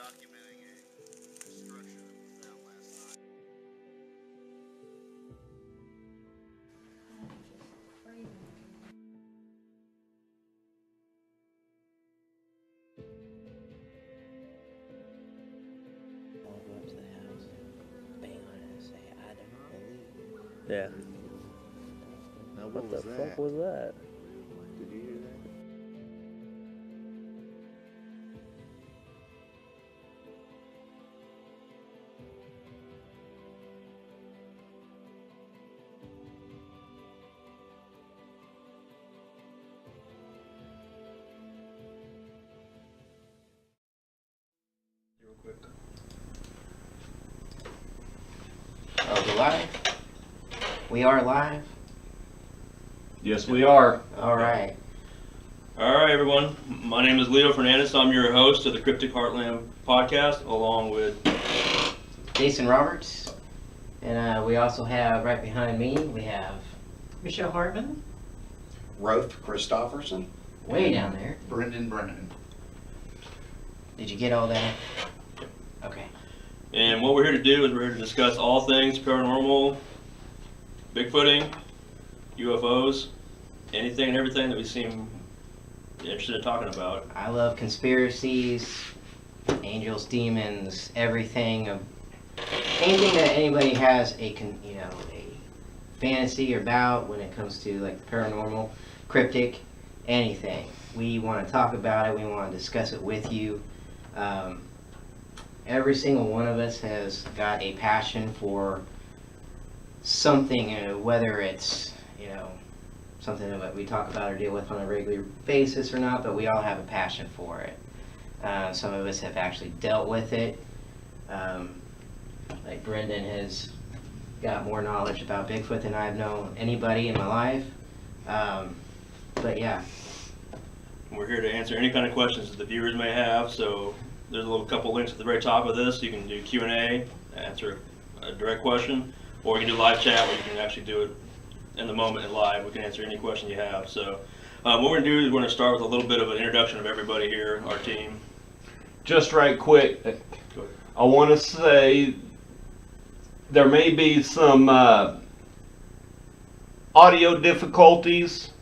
documenting a structure that was found last night. I'll go up to the house and bang on it and say, I don't believe. Yeah. Now, What the fuck was that? Did you hear that? Real quick. Oh, we're live? We are live? Yes, we are. Alright. All right, everyone. My name is Leo Fernandez. I'm your host of the Cryptic Heartland podcast, along with Jason Roberts. And we also have, right behind me, we have Michelle Hartman. Rolf Christofferson. Way down there. Brendan Brennan. Did you get all that? Okay. And what we're here to do is we're here to discuss all things paranormal, Bigfooting, UFOs, anything and everything that we seem interested in talking about. I love conspiracies, angels, demons, everything. Anything that anybody has a fantasy about when it comes to like paranormal, cryptic, anything. We want to talk about it. We want to discuss it with you. Every single one of us has got a passion for something, whether it's, something that we talk about or deal with on a regular basis or not, but we all have a passion for it. Some of us have actually dealt with it. Like Brendan has got more knowledge about Bigfoot than I've known anybody in my life. But yeah. We're here to answer any kind of questions that the viewers may have. So there's a little couple links at the very top of this. You can do Q&A, answer a direct question, or you can do live chat where you can actually do it in the moment and live. We can answer any question you have. So what we're going to do is we're going to start with a little bit of an introduction of everybody here, our team. Just right quick, I want to say there may be some audio difficulties,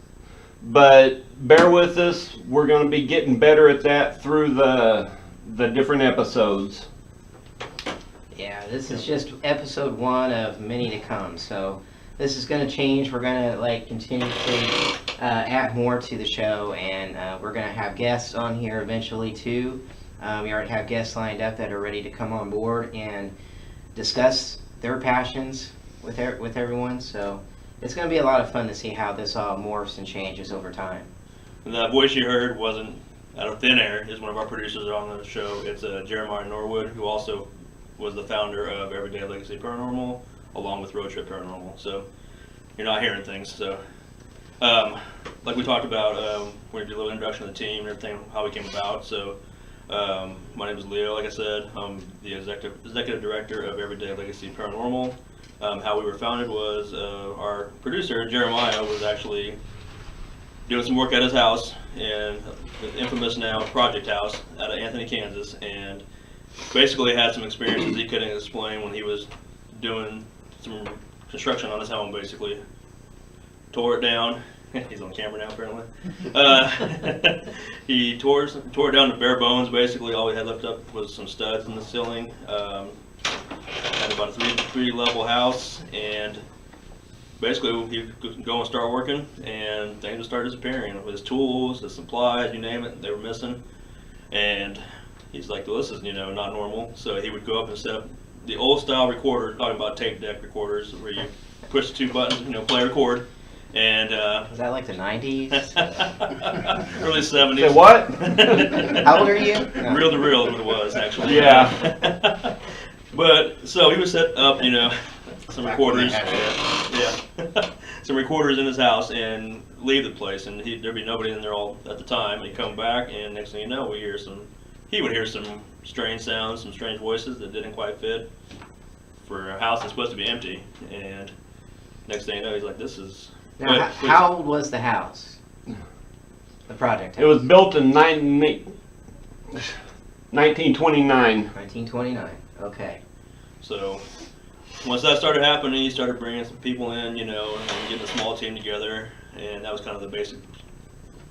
but bear with us. We're going to be getting better at that through the different episodes. Yeah, this is just episode 1 of many to come. So this is going to change. We're going to continuously add more to the show, and we're going to have guests on here eventually too. We already have guests lined up that are ready to come on board and discuss their passions with everyone. So it's going to be a lot of fun to see how this all morphs and changes over time. And that voice you heard wasn't out of thin air. Is one of our producers on the show. It's Jeremiah Norwood, who also was the founder of Everyday Legacy Paranormal, along with Road Trip Paranormal. So you're not hearing things. So like we talked about, we're going to do a little introduction of the team and everything, how we came about. So my name is Leo, like I said. I'm the executive director of Everyday Legacy Paranormal. How we were founded was our producer, Jeremiah, was actually doing some work at his house, in the infamous now Project House out of Anthony, Kansas, and basically had some experiences he couldn't explain when he was doing some construction on his home, basically. Tore it down. He's on camera now, apparently. He tore it down to bare bones, basically. All we had left up was some studs in the ceiling. Had about a three-level house, and basically he could go and start working, and things would start disappearing. His tools, his supplies, you name it, they were missing. And he's like, well, this is not normal. So he would go up and set up the old style recorder, talking about tape deck recorders, where you push the 2 buttons, play record. And Was that like the 90s? early 70s. Say what? How old are you? No. Reel to reel is what it was, actually. Yeah. But so he would set up, some recorders. Yeah. Some recorders in his house and leave the place, and there'd be nobody in there all at the time. And he'd come back, and next thing you know, he would hear some strange sounds, some strange voices that didn't quite fit for a house that's supposed to be empty. And next thing you know, he's like, "This is." Now, how old was the house? The project house? It was built in 1929. 1929. Okay. So once that started happening, he started bringing some people in, you know, and getting a small team together, and that was kind of the basic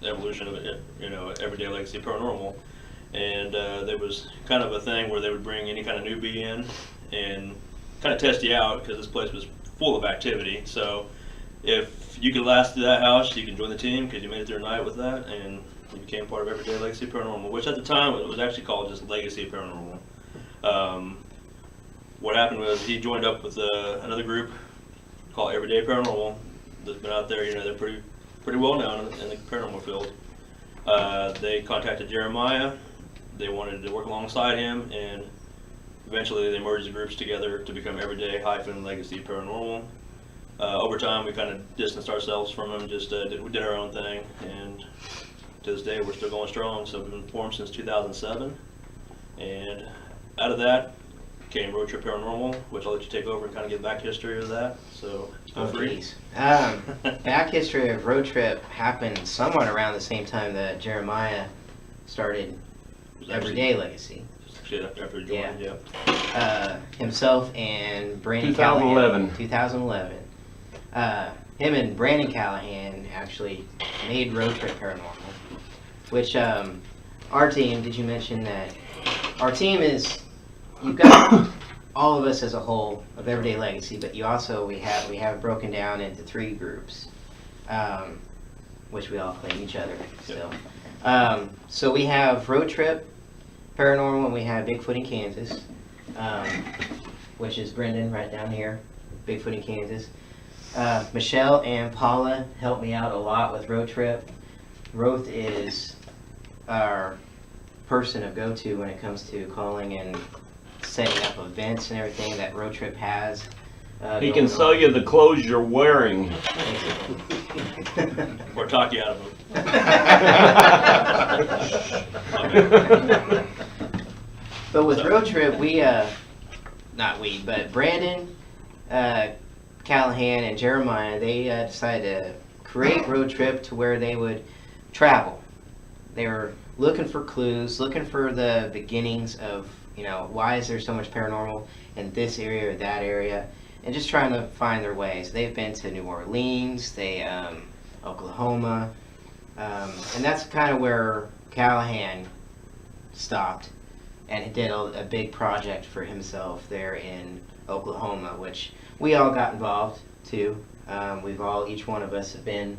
evolution of it, you know, Everyday Legacy Paranormal. And there was kind of a thing where they would bring any kind of newbie in and kind of test you out, because this place was full of activity. So if you could last through that house, you can join the team because you made it through a night with that, and you became part of Everyday Legacy Paranormal, which at the time it was actually called just Legacy Paranormal. What happened was he joined up with another group called Everyday Paranormal that's been out there. You know, they're pretty well known in the paranormal field. They contacted Jeremiah. They wanted to work alongside him, and eventually they merged the groups together to become Everyday-Legacy Paranormal. Over time, we kind of distanced ourselves from them, just we did our own thing, and to this day, we're still going strong. So we've been formed since 2007, and out of that came Road Trip Paranormal, which I'll let you take over and kind of give back history of that. So feel free. Geez. Back history of Road Trip happened somewhat around the same time that Jeremiah started Everyday Legacy. Shit, after he joined, yeah. Himself and Brandon 2011. Callahan. 2011. Him and Brandon Callahan actually made Road Trip Paranormal, which our team, did you mention that our team is, you've got all of us as a whole of Everyday Legacy, but you also, we have broken down into 3 groups, which we all claim each other still. So we have Road Trip Paranormal, and we have Bigfoot in Kansas, which is Brendan right down here, Bigfoot in Kansas. Michelle and Paula helped me out a lot with Road Trip. Roth is our person of go-to when it comes to calling and setting up events and everything that Road Trip has. He can sell you the clothes you're wearing. Or talk you out of them. But with Road Trip, but Brandon, Callahan, and Jeremiah, they decided to create Road Trip to where they would travel. They were looking for clues, looking for the beginnings of, you know, why is there so much paranormal in this area or that area, and just trying to find their ways. They've been to New Orleans, Oklahoma, and that's kind of where Callahan stopped and did a big project for himself there in Oklahoma, which we all got involved too. Each one of us have been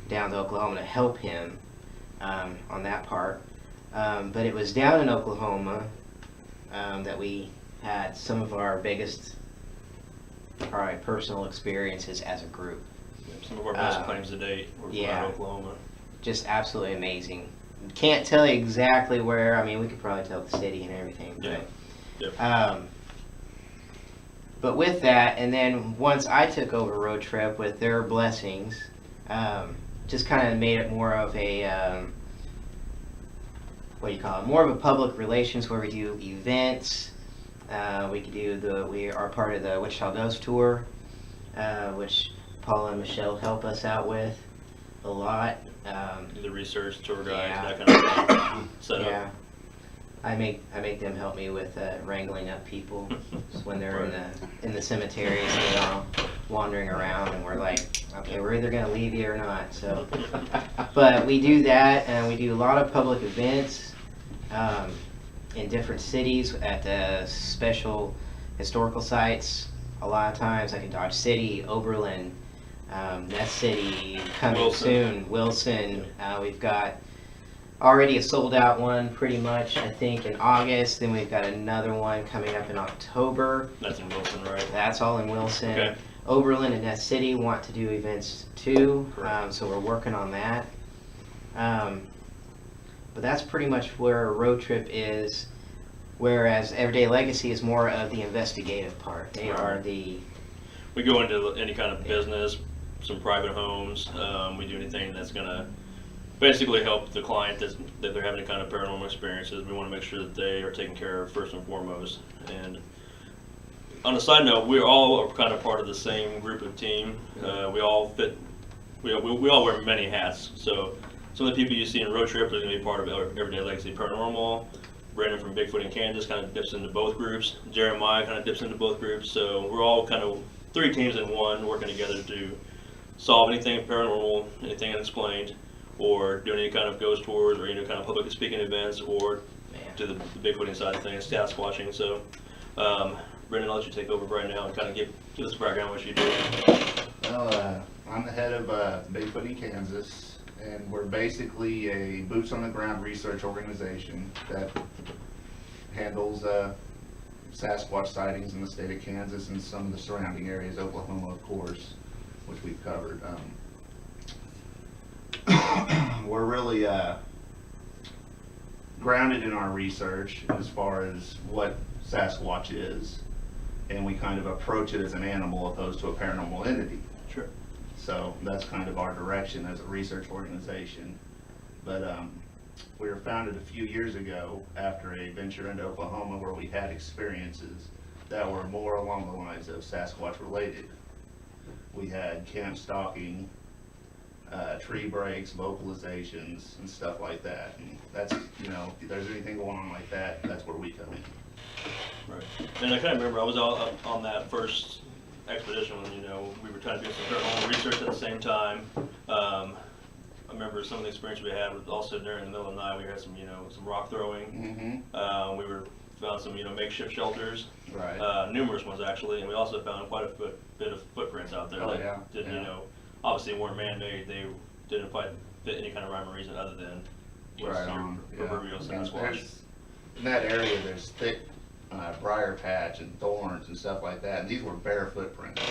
down to Oklahoma to help him on that part. But it was down in Oklahoma that we had some of our biggest, probably personal experiences as a group. Some of our best claims to date were from Oklahoma. Just absolutely amazing. Can't tell you exactly where. I mean, we could probably tell the city and everything. But, but with that, and then once I took over Road Trip with their blessings, just kind of made it more of a, more of a public relations where we do events. We are part of the Wichita Ghost Tour, which Paula and Michelle help us out with a lot. Do the research, tour guides, that kind of thing. Set up. I make them help me with wrangling up people when they're in the cemeteries and they're all wandering around, and we're like, okay, we're either gonna leave you or not. So, but we do that, and we do a lot of public events in different cities at the special historical sites. A lot of times, like in Dodge City, Oberlin, Ness City, coming soon, Wilson. We've got already a sold out one pretty much, I think, in August. Then we've got another one coming up in October. That's in Wilson, right? That's all in Wilson. Okay. Oberlin and Ness City want to do events too, so we're working on that. But that's pretty much where Road Trip is, whereas Everyday Legacy is more of the investigative part. They are the... We go into any kind of business, some private homes. We do anything that's going to basically help the client that they're having any kind of paranormal experiences. We want to make sure that they are taken care of first and foremost. And on a side note, we all are kind of part of the same group of team. We all fit. We all wear many hats. So some of the people you see in Road Trip are going to be part of Everyday Legacy Paranormal. Brandon from Bigfoot in Kansas kind of dips into both groups. Jeremiah kind of dips into both groups. So we're all kind of 3 teams in one, working together to solve anything paranormal, anything unexplained, or doing any kind of ghost tours or any kind of public speaking events, or do the Bigfooting side of things, Sasquatching. So, Brendan, I'll let you take over right now and kind of give us a background on what you do. Well, I'm the head of Bigfoot in Kansas, and we're basically a boots on the ground research organization that handles Sasquatch sightings in the state of Kansas and some of the surrounding areas, Oklahoma, of course, which we've covered. We're really grounded in our research as far as what Sasquatch is, and we kind of approach it as an animal opposed to a paranormal entity. Sure. So that's kind of our direction as a research organization. But we were founded a few years ago after a venture into Oklahoma where we had experiences that were more along the lines of Sasquatch related. We had camp stalking, tree breaks, vocalizations, and stuff like that. And that's, you know, if there's anything going on like that, that's where we come in. Right. And I kind of remember I was all on that first expedition when, you know, we were trying to do some paranormal research at the same time. I remember some of the experience we had was also during the middle of the night. We had some, you know, some rock throwing. We found some, you know, makeshift shelters. Right. Numerous ones actually, and we also found quite a bit of footprints out there that didn't, you know, obviously weren't man-made. They didn't quite fit any kind of rhyme or reason other than Right on. proverbial Sasquatch. In that area, there's thick briar patch and thorns and stuff like that, and these were bare footprints.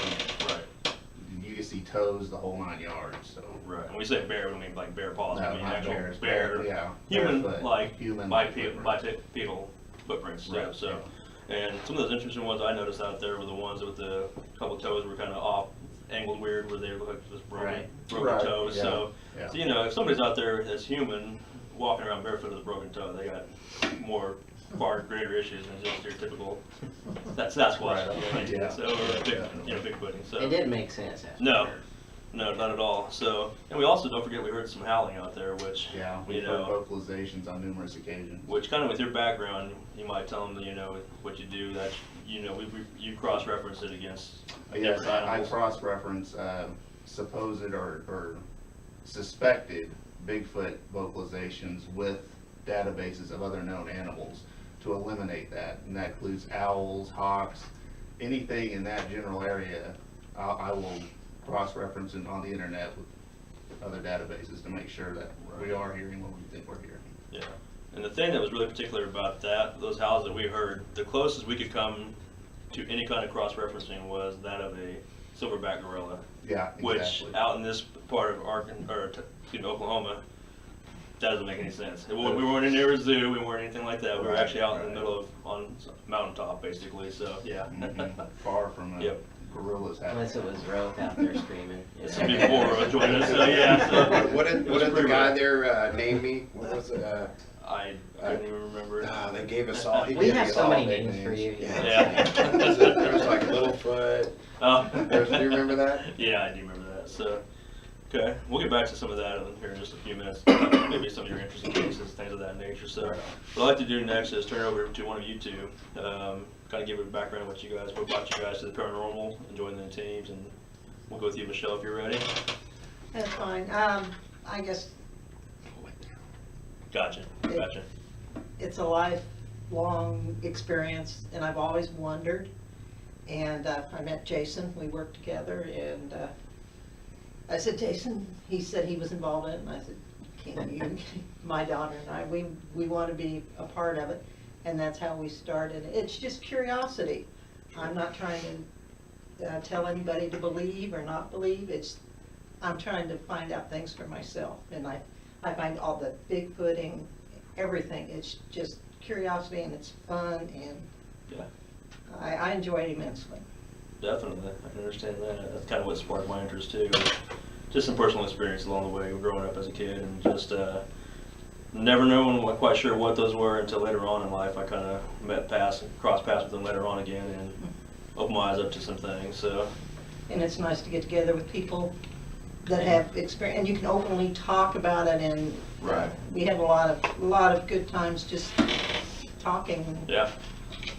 Right. You can see toes the whole 9 yards. So. Right. And we say bear, we don't mean like bear paws. No, we mean not actual bears, bear, yeah, human, barefoot, like human bipedal footprints. Right, Yeah. So, and some of those interesting ones I noticed out there were the ones with the couple toes were kind of off, angled weird, where they look like just broken Right, toes. yeah, So, yeah. so, you know, if somebody's out there as human walking around barefoot with a broken toe, they got far greater issues than just your typical Sasquatch. Right, yeah. So, or big, you know, Bigfooting. So It didn't make sense. No, not at all. So, and we also, don't forget, we heard some howling out there, which, Yeah, you we've heard know, vocalizations on numerous occasions. which kind of with your background, you might tell them, you know, what you do, that, you know, you cross-reference it against Yes, different I animals. cross-reference supposed or suspected Bigfoot vocalizations with databases of other known animals to eliminate that, and that includes owls, hawks, anything in that general area. I will cross-reference it on the internet with other databases to make sure that we are hearing what we think we're hearing. Yeah. And the thing that was really particular about those howls that we heard, the closest we could come to any kind of cross-referencing was that of a silverback gorilla. Yeah, Which exactly. out in this part of Oklahoma, that doesn't make any sense. We weren't near a zoo, we weren't anything like that. We were Right, actually out in the right. middle of, on a mountaintop basically, so yeah. Far from Yep. gorillas. Unless it was Roke out there screaming. Some before joined us, so yeah. So What did the pretty guy rough. there name me? What was it? I couldn't even remember. They gave us all. He We gave have us so all many nicknames. names for you. Yeah. There was like Littlefoot. Oh. Do you remember that? Yeah, I do remember that. So, okay, we'll get back to some of that here in just a few minutes. Maybe some of your interesting cases, things of that nature. So, what I'd like to do next is turn it over to one of you two, kind of give a background of what brought you guys to the paranormal, and joining the teams, and we'll go with you, Michelle, if you're ready. That's fine. I guess Gotcha. it's a lifelong experience, and I've always wondered. And I met Jason, we worked together, and I said, Jason, he said he was involved in it, and I said, can you, my daughter and I, we want to be a part of it, and that's how we started. It's just curiosity. I'm not trying to tell anybody to believe or not believe. I'm trying to find out things for myself, and I find all the Bigfooting, everything. It's just curiosity, and it's fun, and Yeah, I enjoy it immensely. definitely. I can understand that. That's kind of what sparked my interest too. Just some personal experience along the way, growing up as a kid, and just never knowing, quite sure what those were until later on in life. I kind of crossed paths with them later on again, and opened my eyes up to some things. So, And it's nice to get together with people that have experience, and you can openly talk about it, and Right. we have a lot of good times just talking and Yeah,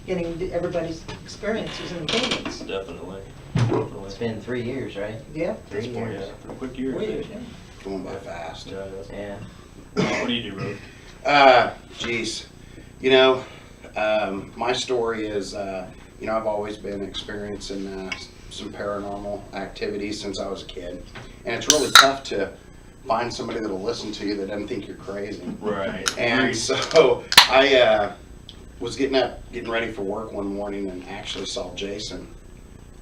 getting everybody's experiences and opinions. definitely. It's been 3 years, right? Yeah. 3 years. Yeah, for a quick year. Weird, Yeah, yeah. Going by fast. that's- Yeah. What do you do, Rose? Geez. My story is, I've always been experiencing some paranormal activities since I was a kid. And it's really tough to find somebody that'll listen to you that doesn't think you're crazy. Right. And so I was getting ready for work one morning and actually saw Jason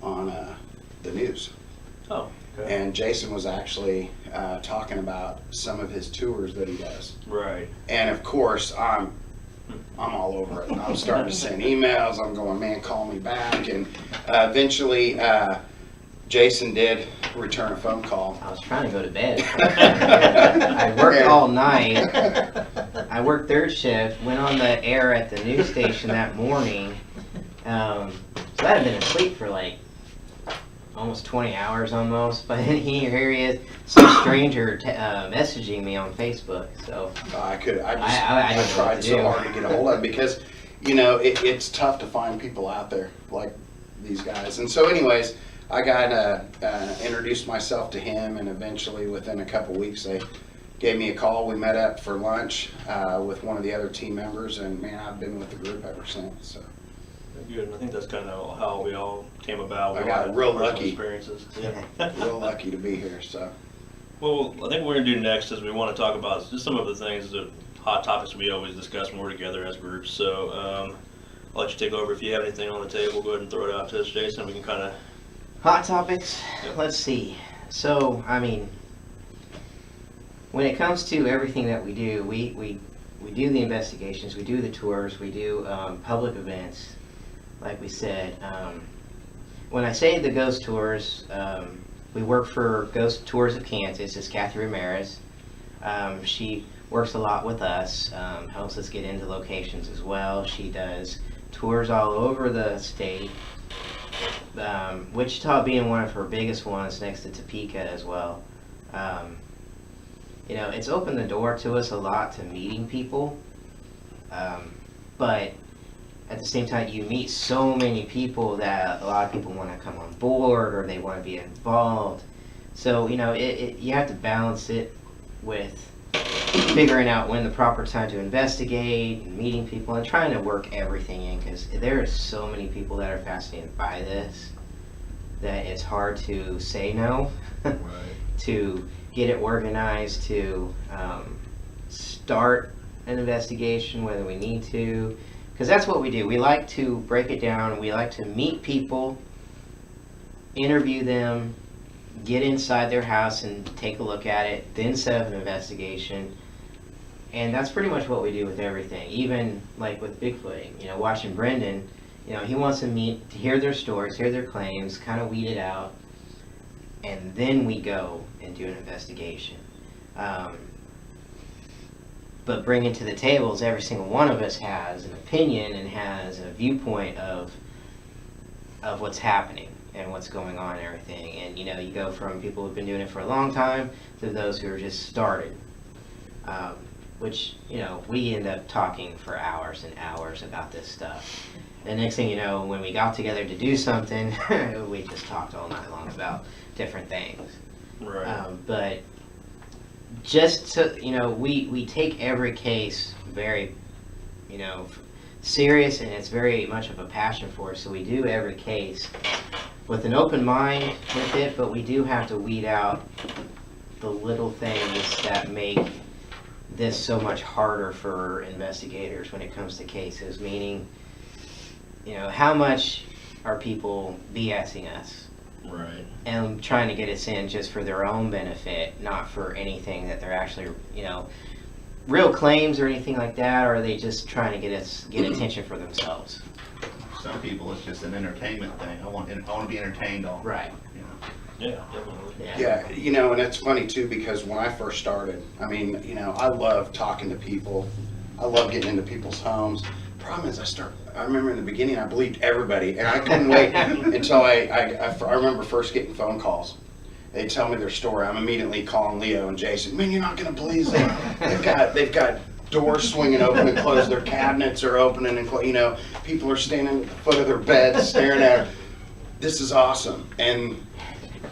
on the news. Oh, okay. And Jason was actually talking about some of his tours that he does. Right. And of course, I'm all over it. I'm starting to send emails. I'm going, man, call me back. And eventually, Jason did return a phone call. I was trying to go to bed. I worked all night. I worked third shift, went on the air at the news station that morning. So I had been asleep for like almost 20 hours almost. But here he is, some stranger messaging me on Facebook. So I I didn't know what tried to so do. hard to get a hold of him because, it's tough to find people out there like these guys. And so anyways, I got introduced myself to him, and eventually within a couple weeks they gave me a call. We met up for lunch with one of the other team members, and man, I've been with the group ever since. So Good. And I think that's kind of how we all came about. We I all got had real personal lucky. Experiences. Yeah. real lucky to be here. So Well, I think what we're going to do next is we want to talk about just some of the things, that hot topics we always discuss when we're together as groups. So I'll let you take over. If you have anything on the table, go ahead and throw it out to us, Jason. We can kind of... hot topics. Yep. Let's see. So I mean, when it comes to everything that we do, we do the investigations, we do the tours, we do public events. Like we said, when I say the ghost tours, we work for Ghost Tours of Kansas. It's Kathy Ramirez. She works a lot with us, helps us get into locations as well. She does tours all over the state. Wichita being one of her biggest ones, next to Topeka as well. It's opened the door to us a lot to meeting people, but at the same time, you meet so many people that a lot of people want to come on board or they want to be involved. So, you have to balance it with figuring out when the proper time to investigate and meeting people and trying to work everything in, because there are so many people that are fascinated by this that it's hard to say no. Right. To get it organized, to start an investigation, whether we need to, because that's what we do. We like to break it down. We like to meet people, interview them, get inside their house and take a look at it, then set up an investigation. And that's pretty much what we do with everything. Even like with Bigfooting, watching Brendan, he wants to hear their stories, hear their claims, kind of weed it out, and then we go and do an investigation. But bringing to the table is every single one of us has an opinion and has a viewpoint of what's happening and what's going on and everything. And you go from people who've been doing it for a long time to those who are just started. Which, we end up talking for hours and hours about this stuff. And next thing you know, when we got together to do something, we just talked all night long about different things. Right. But just to, we take every case very, serious, and it's very much of a passion for us. So we do every case with an open mind with it, but we do have to weed out the little things that make this so much harder for investigators when it comes to cases, meaning, how much are people BSing us? Right. And trying to get us in just for their own benefit, not for anything that they're actually, real claims or anything like that, or are they just trying to get attention for themselves? some people, it's just an entertainment thing. I want to be entertained all. Right. Yeah, definitely. Yeah, and it's funny too, because when I first started, I mean, I love talking to people. I love getting into people's homes. Problem is, I remember in the beginning, I believed everybody, and I couldn't wait until I remember first getting phone calls. They tell me their story. I'm immediately calling Leo and Jason. Man, you're not going to believe it. They've got doors swinging open and closed, their cabinets are opening and you know, people are standing at the foot of their bed staring at her. This is awesome. And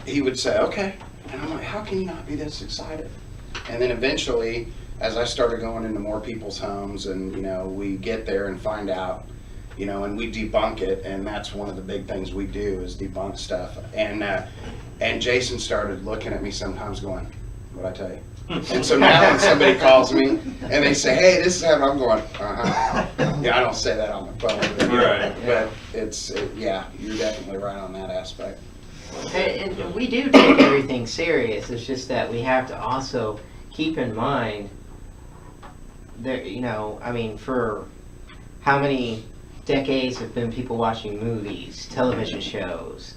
he would say, okay. And I'm like, how can you not be this excited? And then eventually, as I started going into more people's homes and, you know, we get there and find out, you know, and we debunk it, and that's one of the big things we do is debunk stuff. And Jason started looking at me sometimes going, what'd I tell you? And so now when somebody calls me and they say, hey, this is happening, I'm going, yeah, I don't say that on the phone. Right. But yeah, you're definitely right on that aspect. And we do take everything serious. It's just that we have to also keep in mind that, you know, I mean, for how many decades have been people watching movies, television shows,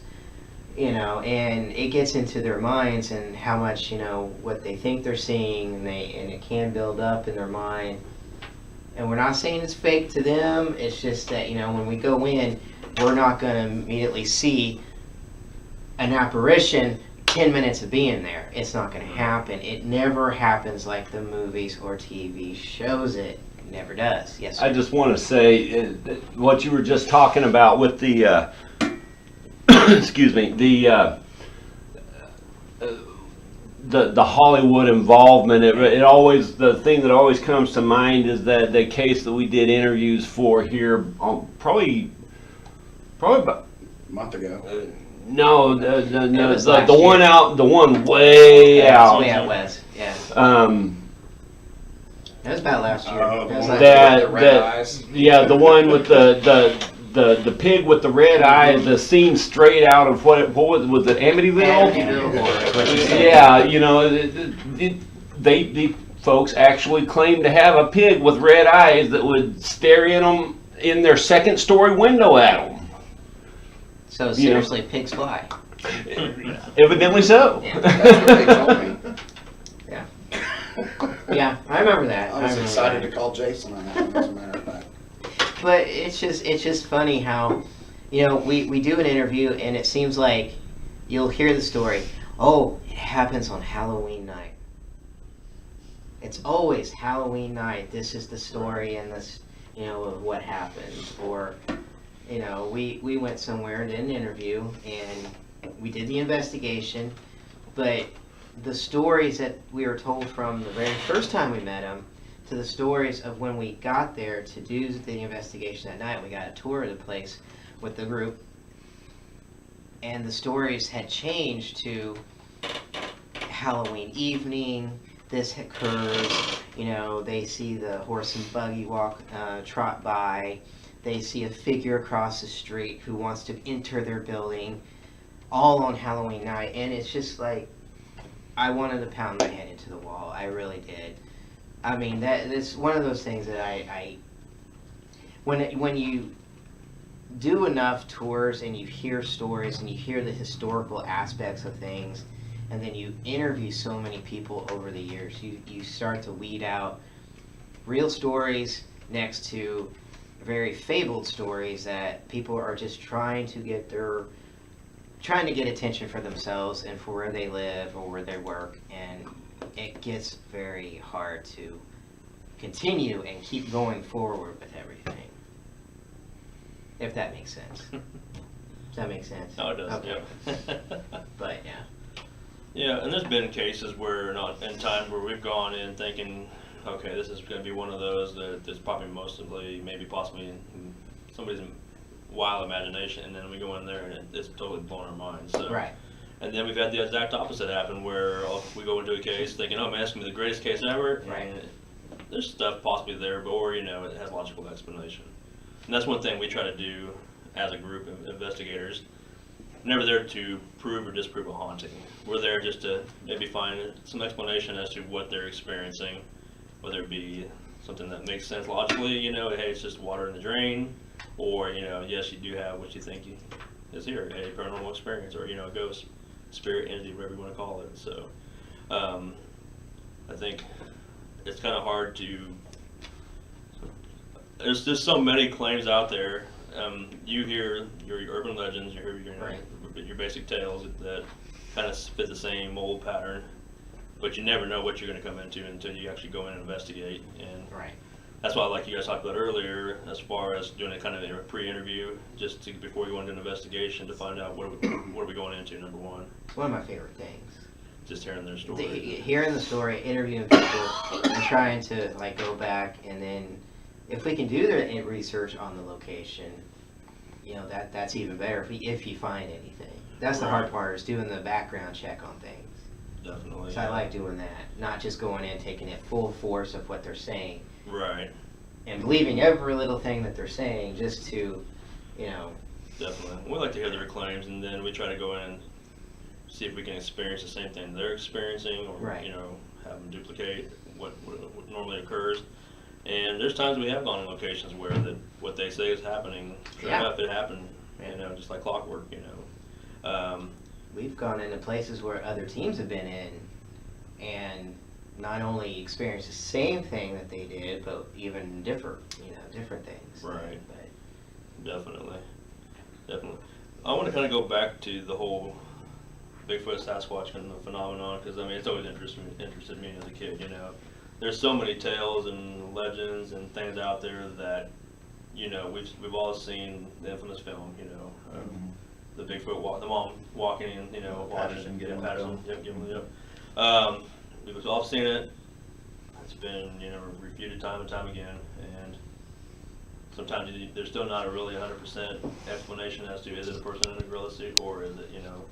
you know, and it gets into their minds and how much, you know, what they think they're seeing, and it can build up in their mind. And we're not saying it's fake to them. It's just that, you know, when we go in, we're not going to immediately see an apparition 10 minutes of being there. It's not going to happen. It never happens like the movies or TV shows it. It never does. Yes, sir. I just want to say what you were just talking about with the excuse me, the Hollywood involvement. It always, the thing that always comes to mind is that the case that we did interviews for here probably about A month ago. no, was the last one year. out, the one way out. Way out west. Yeah. That was about last year. Oh, That was the last one year. with the red eyes. Yeah, the one with the pig with the red eyes, the scene straight out of what was it, Amityville? Amityville Horror is what you said. Yeah, you know, the folks actually claimed to have a pig with red eyes that would stare in their second story window at them. So seriously, pigs fly. Evidently so. Yeah. That's what they told me. Yeah, I remember that. I was remember excited that. to call Jason on that one, as a matter of fact. But it's just funny how, you know, we do an interview and it seems like you'll hear the story. Oh, it happens on Halloween night. It's always Halloween night. This is the story and this, you know, of what happened. Or, you know, we went somewhere and did an interview and we did the investigation, but the stories that we were told from the very first time we met him to the stories of when we got there to do the investigation that night. We got a tour of the place with the group, and the stories had changed to Halloween evening, this occurs, you know, they see the horse and buggy trot by, they see a figure across the street who wants to enter their building, all on Halloween night. And it's just like, I wanted to pound my head into the wall. I really did. I mean, that's one of those things that when you do enough tours and you hear stories and you hear the historical aspects of things, and then you interview so many people over the years, you start to weed out real stories next to very fabled stories that people are just trying to get attention for themselves and for where they live or where they work, and it gets very hard to continue and keep going forward with everything. If that makes sense. Does that make sense? No, it does. Okay. Yeah. But yeah. Yeah, and there's been cases where in times where we've gone in thinking, okay, this is going to be one of those that is probably possibly in somebody's wild imagination, and then we go in there and it's totally blown our minds. So. Right. And then we've had the exact opposite happen where we go into a case thinking, oh man, it's going to be the greatest case ever. Right. And there's stuff possibly there, or it has logical explanation. And that's one thing we try to do as a group of investigators. We're never there to prove or disprove a haunting. We're there just to maybe find some explanation as to what they're experiencing, whether it be something that makes sense logically, hey, it's just water in the drain, or, yes, you do have what you think is here, a paranormal experience, or, a ghost, spirit, entity, whatever you want to call it. So, I think it's kind of hard to, there's just so many claims out there. You hear your urban legends, you hear your basic tales that kind of fit the same old pattern. but you never know what you're going to come into until you actually go in and investigate. And Right. that's why, like you guys talked about earlier, as far as doing a kind of a pre-interview, just to, before you go into an investigation, to find out what are we going into. Number one, It's one of my favorite things. just hearing their story. Hearing the story, interviewing people, and trying to like go back, and then if we can do the research on the location, you know, that's even better if you find anything. That's the hard Right. part, is doing the background check on things. Definitely. So I like doing that, not just going in taking it full force of what they're saying Right. and believing every little thing that they're saying, just to, you know. Definitely. We like to hear their claims, and then we try to go in, see if we can experience the same thing they're experiencing, or Right. you know, have them duplicate what normally occurs. And there's times we have gone in locations where what they say is happening. Sure Yeah. enough, it happened. You know, just like clockwork. You know. We've gone into places where other teams have been in, and not only experienced the same thing that they did, but even different things. Right. But Definitely. I want to kind of go back to the whole Bigfoot, Sasquatch kind of phenomenon, because I mean, it's always interested me as a kid. You know, there's so many tales and legends and things out there that, you know, we've all seen the infamous film. You know, the Bigfoot the mom walking in. You know, Patterson, watching, Gimlin Patterson, film. yep, Gimlin, yep. We've all seen it. It's been, you know, refuted time and time again, and sometimes there's still not a really 100% explanation as to, is it a person in a gorilla suit, or is it, you know,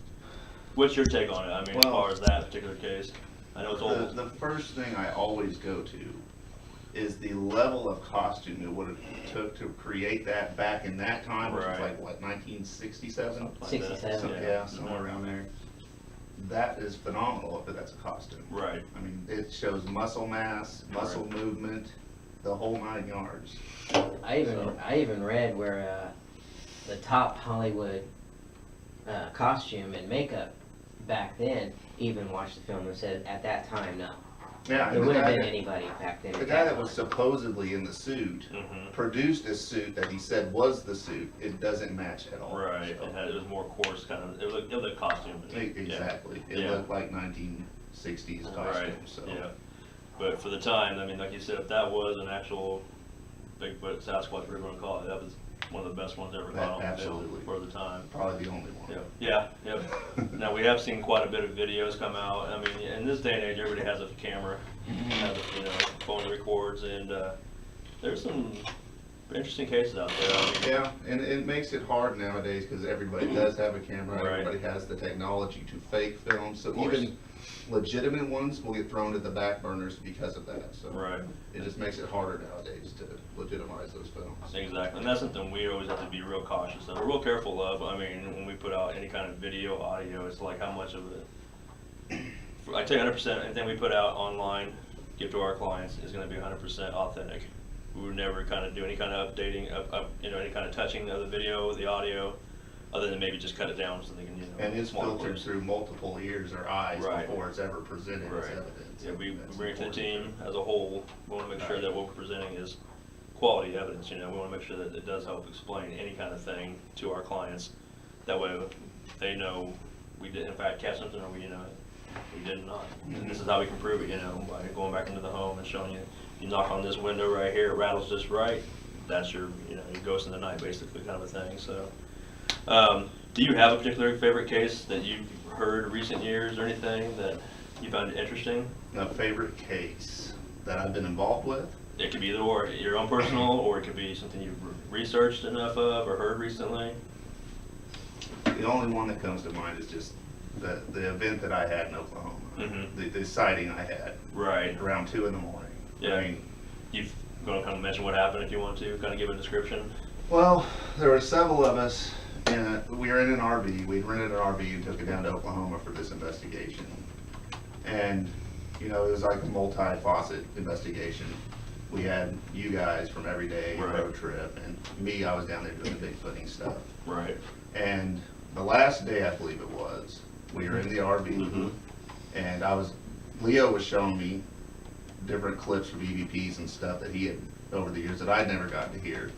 what's your take on it? I mean, as Well, far as that particular case, I know it's old. The first thing I always go to is the level of costume that what it took to create that back in that time, which was Right. like, what, 1967? Something like that. 67. Yeah, somewhere around there. That is phenomenal if that's a costume. Right. I mean, it shows muscle mass, muscle movement, the whole 9 yards. I even read where the top Hollywood costume and makeup back then even watched the film and said at that time, no, Yeah, it and wouldn't have the been guy, anybody back then. the at guy that that was time. supposedly in the suit Mm-hmm. produced a suit that he said was the suit. It doesn't match at all. Right. So- It was more coarse kind of. It looked like costume. Exactly. It Yeah. looked like 1960s costume. Right. So. Yeah. But for the time, I mean, like you said, if that was an actual Bigfoot, Sasquatch, whatever you want to call it, that was one of the best ones ever caught on film Absolutely. for the time. Probably the only one. Yeah, Now, we have seen quite a bit of videos come out. I mean, in this day and age, everybody has a camera, has a, you know, phone that records, and there's some interesting cases out there. I mean, Yeah, and it makes it hard nowadays because everybody does have a camera. Right. Everybody has the technology to fake film. So course. even legitimate ones will get thrown to the back burners because of that. So Right. it just makes it harder nowadays to legitimize those films. Exactly, and that's something we always have to be real cautious of, or real careful of. I mean, when we put out any kind of video, audio, it's like how much of it. I tell you 100%, anything we put out online, give to our clients, is going to be 100% authentic. We would never kind of do any kind of updating, you know, any kind of touching of the video, the audio, other than maybe just cut it down so they can, you know. And it's small filtered clips. through multiple ears or eyes Right. before it's ever presented as Right. evidence. Yeah, we That's bring it to the important. team as a whole. We want to make sure that what we're presenting is quality evidence. You know, we want to make sure that it does help explain any kind of thing to our clients. That way, they know we did in fact catch something, or we did not. And this is how we can prove it. You know, by going back into the home and showing you. You knock on this window right here, it rattles just right. That's your, you know, your ghost in the night, basically, kind of a thing. So, do you have a particular favorite case that you've heard in recent years, or anything that you found interesting? A favorite case that I've been involved with? It could be either or, your own personal, or it could be something you've researched enough of or heard recently. The only one that comes to mind is just the event that I had in Oklahoma. Mhm. The sighting I had Right. around 2 in the morning. Yeah. I mean, You've going to kind of mention what happened if you want to, kind of give a description. well, there were several of us, and we were in an RV. We'd rented an RV and took it down to Oklahoma for this investigation. And, you know, it was like a multi-faucet investigation. We had you guys from Everyday Right. Road Trip, and me, I was down there doing the Bigfooting stuff. Right. And the last day, I believe it was, we were in the RV, Mhm. and Leo was showing me different clips from EVPs and stuff that he had over the years that I'd never gotten to hear.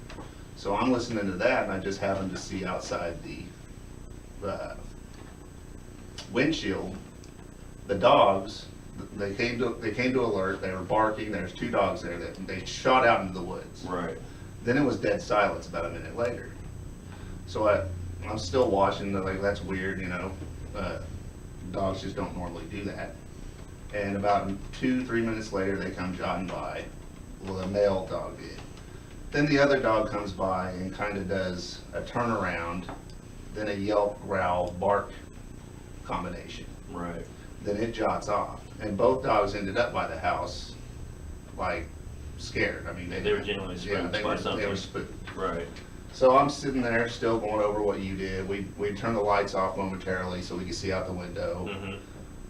So I'm listening to that, and I just happened to see outside the windshield the dogs they came to alert. They were barking. There's 2 dogs there that they shot out into the woods. Right. Then it was dead silence about a minute later. So I'm still watching. Like, that's weird, dogs just don't normally do that. And about 2-3 minutes later, they come jogging by. Well, the male dog did. Then the other dog comes by and kind of does a turnaround, then a yelp, growl, bark combination. Right. Then it jots off. And both dogs ended up by the house, like, scared. I mean, They were genuinely spooked by something. They were spooked. Right. So I'm sitting there still going over what you did. We turned the lights off momentarily so we could see out the window.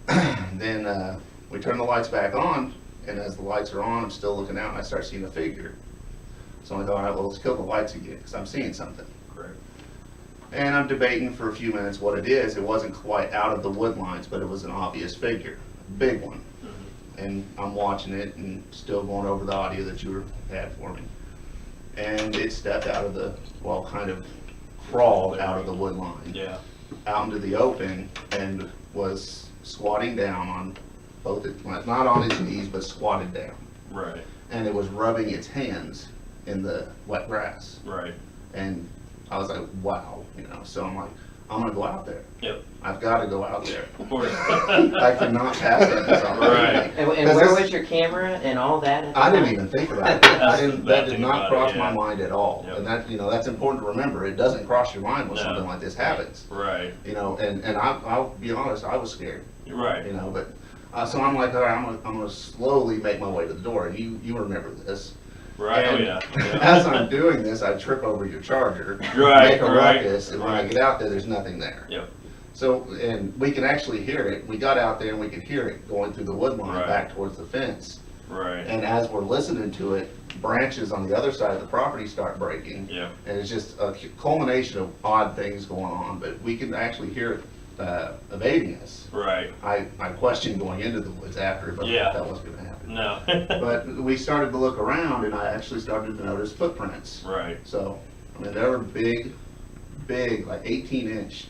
Mm-hmm. Then we turn the lights back on, and as the lights are on, I'm still looking out, and I start seeing a figure. So I'm like, all right, well, let's kill the lights again, because I'm seeing something. Correct. And I'm debating for a few minutes what it is. It wasn't quite out of the wood lines, but it was an obvious figure, big one. Mm-hmm. And I'm watching it and still going over the audio that you had for me. And it stepped out of kind of crawled out of the wood line, Yeah. out into the open, and was squatting down on both, not on its knees, but squatted down. Right. And it was rubbing its hands in the wet grass. Right. And I was like, wow, so I'm like, I'm gonna go out there. Yep. I've got to go out there. Of course. I cannot pass that. Right. And Because where this- was your camera and all that? At the I didn't time? even think about it. That's the That bad did thing not about cross it, my yeah. mind at all. Yep. And that, that's important to remember. It doesn't cross your mind when No. something like this happens. Right. And I'll be honest, I was scared. Right. But so I'm like, all right, I'm gonna slowly make my way to the door. And you remember this. Right. Oh And yeah. As I'm doing this, I trip over your charger, Right, make a right, ruckus, and when I right. get out there, there's nothing there. Yep. So, and we can actually hear it. We got out there and we could hear it going through the wood line Right. back towards the fence. Right. And as we're listening to it, branches on the other side of the property start breaking. Yep. And it's just a culmination of odd things going on, but we can actually hear it evading us. Right. I questioned going into the woods after, but Yeah. that wasn't gonna happen. No. But we started to look around and I actually started to notice footprints. Right. So, I mean, there were big, like 18-inch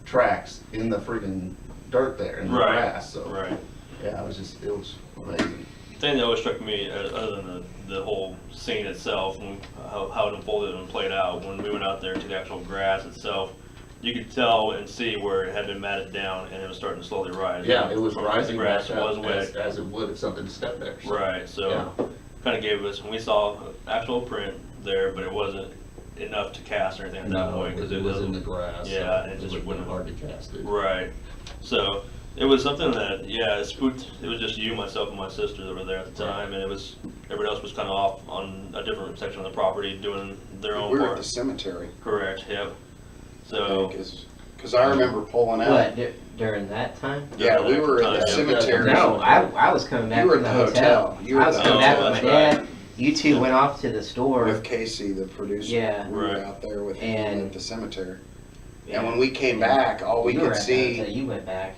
tracks in the freaking dirt there, in the Right. grass. So, Right. yeah, it was amazing. The thing that always struck me, other than the whole scene itself and how it unfolded and played out, when we went out there to the actual grass itself, you could tell and see where it had been matted down and it was starting to slowly rise. Yeah, it was From rising the grass back up was wet. as it would if something stepped there. So, Right, so Yeah. kind of gave us, when we saw actual print there, but it wasn't enough to cast or anything at that No, point. it was in the grass. Yeah, so it just would've been wouldn't- hard to cast it. Right. So it was something that, yeah, it spooked. It was just you, myself, and my sister that were there at the time, and everybody else was kind of off on a different section of the property doing their own We were at part. the cemetery. Correct. Yep. So Because I remember pulling out. What, during that time? Yeah, we were at the Yeah. cemetery. No, I was coming back You were from the at the hotel. You were I was at coming the back hotel. with my That's dad. You two went off to the store. with Casey, the producer. Yeah. We were Right. out there with And- him at the cemetery. Yeah. And when we came back, all we You were could at the see. hotel, you went back.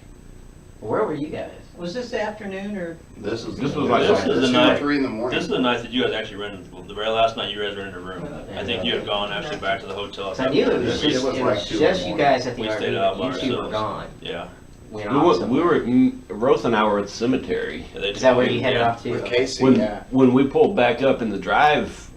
Where were you guys? Was this afternoon or? This was This was it like- This is the 2 or night. 3 in the morning. This is the night that you guys actually rented. Well, the very last night you guys rented a room. I think you had gone actually back to the hotel. at 'Cause I that knew it point. was It just, was it like was 2 in the just you morning. guys at the We RV, stayed out but by you two were ourselves. gone. Yeah. Went We off were, somewhere. Rose and I were at the cemetery. Yeah, they Is that where you yeah. headed off to? With Casey, When, yeah. when we pulled back up in the drive,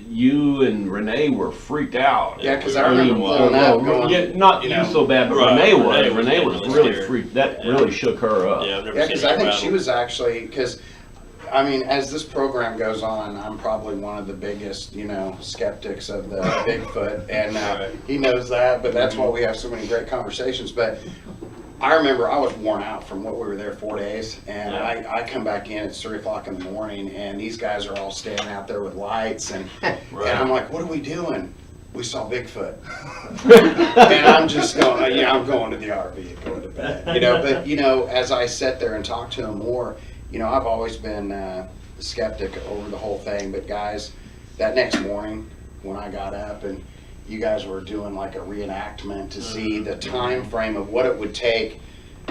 you and Renee were freaked out. Yeah, because I I remember mean, pulling out going. yeah, not you you know, so bad, but Right, Renee was. Renee was Renee was getting really scared. freaked. That Yeah. really shook her up. Yeah, I've never Yeah, seen because her I think rattle. she was actually, because, I mean, as this program goes on, I'm probably one of the biggest, skeptics of the Bigfoot, and Right. he knows that, but that's why we have so many great conversations. But I remember I was worn out from what we were there 4 days, and Yeah. I come back in at 3 o'clock in the morning, and these guys are all standing out there with lights, and I'm like, what are we doing? We saw Bigfoot. And I'm just going, I'm going to the RV and going to bed. But, as I sat there and talked to him more, I've always been a skeptic over the whole thing. But guys, that next morning when I got up and you guys were doing like a reenactment to see the time frame of what it would take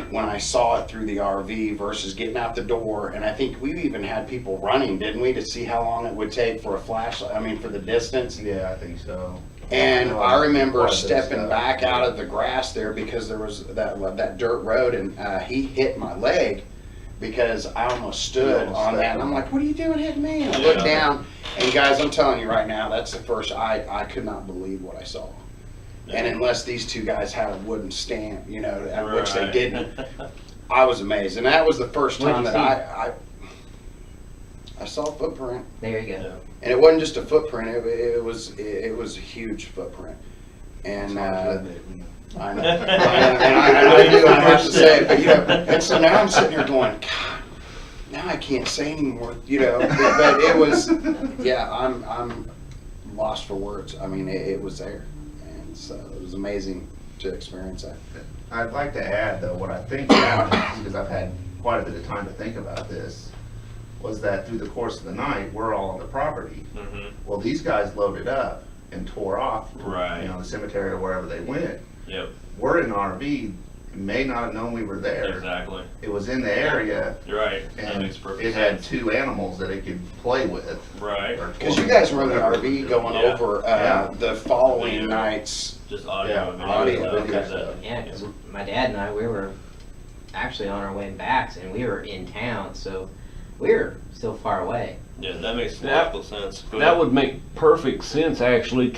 when I saw it through the RV versus getting out the door. And I think we even had people running, didn't we, to see how long it would take for a flashlight, for the distance. Yeah, I think so. And I remember Quite a bit of stepping stuff. back out of the grass there because there was that dirt road, and he hit my leg, because I almost stood almost on that, stepped and I'm on like, what are you doing hitting me? And I Yeah. looked down, and guys, I'm telling you right now, that's the first, I could not believe what I saw. And unless these two guys had a wooden stamp, you know, which they Right. didn't, I was amazed. And that was the first What'd time you that I saw a footprint. There you go. Yeah. And it wasn't just a footprint, it was a huge footprint. And I know, and I do, I have to say it, but you know, and so now I'm sitting here going, God, now I can't say anymore, you know, but it was, yeah, I'm lost for words. I mean, it was there, and so it was amazing to experience that. I'd like to add, though, what I think happened, because I've had quite a bit of time to think about this, was that through the course of the night, we're all on the property. Mhm. Well, these guys loaded up and tore off, Right. you know, the cemetery or wherever they went. Yep. We're in an RV, may not have known we were there. Exactly. It was in the area, You're right. That and makes perfect it had sense. 2 animals that it could play with. Right. or Because you toy guys with, were in the whatever. RV going Yeah. over Yeah. the following Video. nights. Just audio. Yeah, and video audio, stuff, video that- stuff. Yeah, 'cause my dad and I, we were actually on our way back, and we were in town, so we were still far away. Yeah, that makes That- logical sense. Go That ahead. would make perfect sense, actually,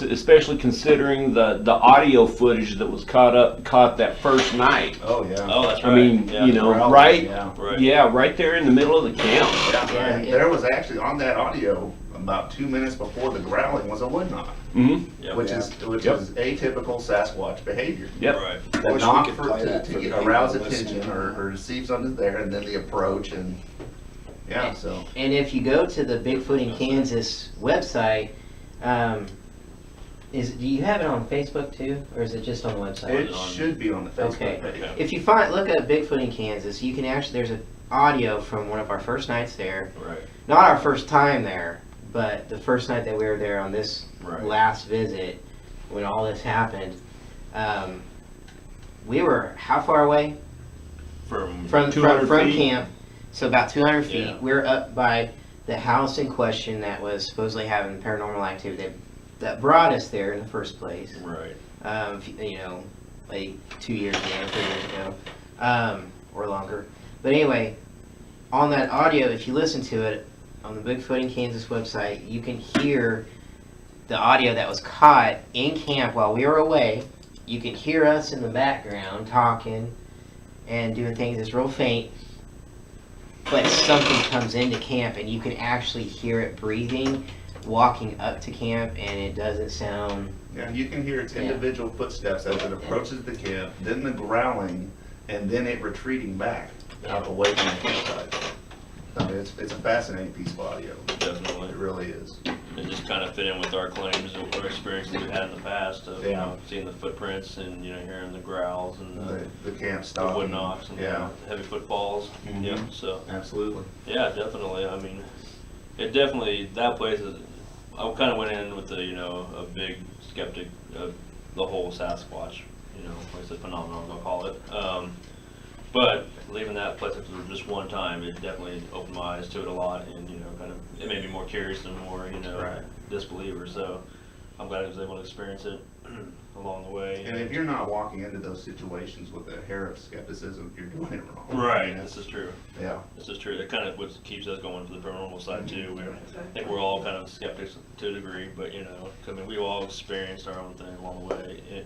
especially considering the audio footage that was caught that first night. Oh, yeah. Oh, that's right. I mean, Yeah. you know, Growling, right, Yeah. Right. yeah, right there in the middle of the camp. Yeah, Yeah, and it- there was actually, on that audio, about 2 minutes before the growling was a wood knock, Mm-hmm. Yep. which Yeah. is atypical Sasquatch behavior. Yep. Right. The Wish we knock could for, play that for the to people arouse listening. attention or to see if something's there, and then the approach, and yeah, so. And if you go to the Bigfoot in Kansas website, do you have it on Facebook too, or is it just on the website? It should be on the Facebook Okay. page. Okay. If you look at Bigfoot in Kansas, you can actually, there's an audio from one of our first nights there. Right. Not our first time there, but the first night that we were there on this Right. last visit, when all this happened. We were how far away? From 200 from feet. camp, so about 200 feet. Yeah. We're up by the house in question that was supposedly having paranormal activity that brought us there in the first place. right. You know, like 2 years ago, 3 years ago, or longer. But anyway, on that audio, if you listen to it on the Bigfoot in Kansas website, you can hear the audio that was caught in camp while we were away. You can hear us in the background talking and doing things. It's real faint, but something comes into camp and you can actually hear it breathing, walking up to camp, and it doesn't sound. Yeah, you can hear its Yeah. individual footsteps as it approaches the camp, then the growling, and then it retreating back out away from the campsite. I mean, it's a fascinating piece of audio. Definitely. It really is. It just kind of fit in with our claims or experiences we've had in the past of, you Yeah. know, seeing the footprints and, you know, hearing the growls and The camp the stop. wood knocks and Yeah, the heavy footfalls. Mhm. Yeah, so, absolutely. yeah, definitely. I mean, it definitely, that place is, I kind of went in with a, you know, a big skeptic of the whole Sasquatch, you know, like I said, phenomenon, I'll call it. But leaving that place after just one time, it definitely opened my eyes to it a lot, and, you know, kind of, it made me more curious and more, you know, Right. disbeliever. So I'm glad I was able to experience it along the way. And if you're not walking into those situations with a hair of skepticism, you're doing it wrong. Right, And this is true. Yeah. This is true. It kind of what keeps us going for the paranormal side too. I think we're all kind of skeptics to a degree, but you know, I mean, we've all experienced our own thing along the way,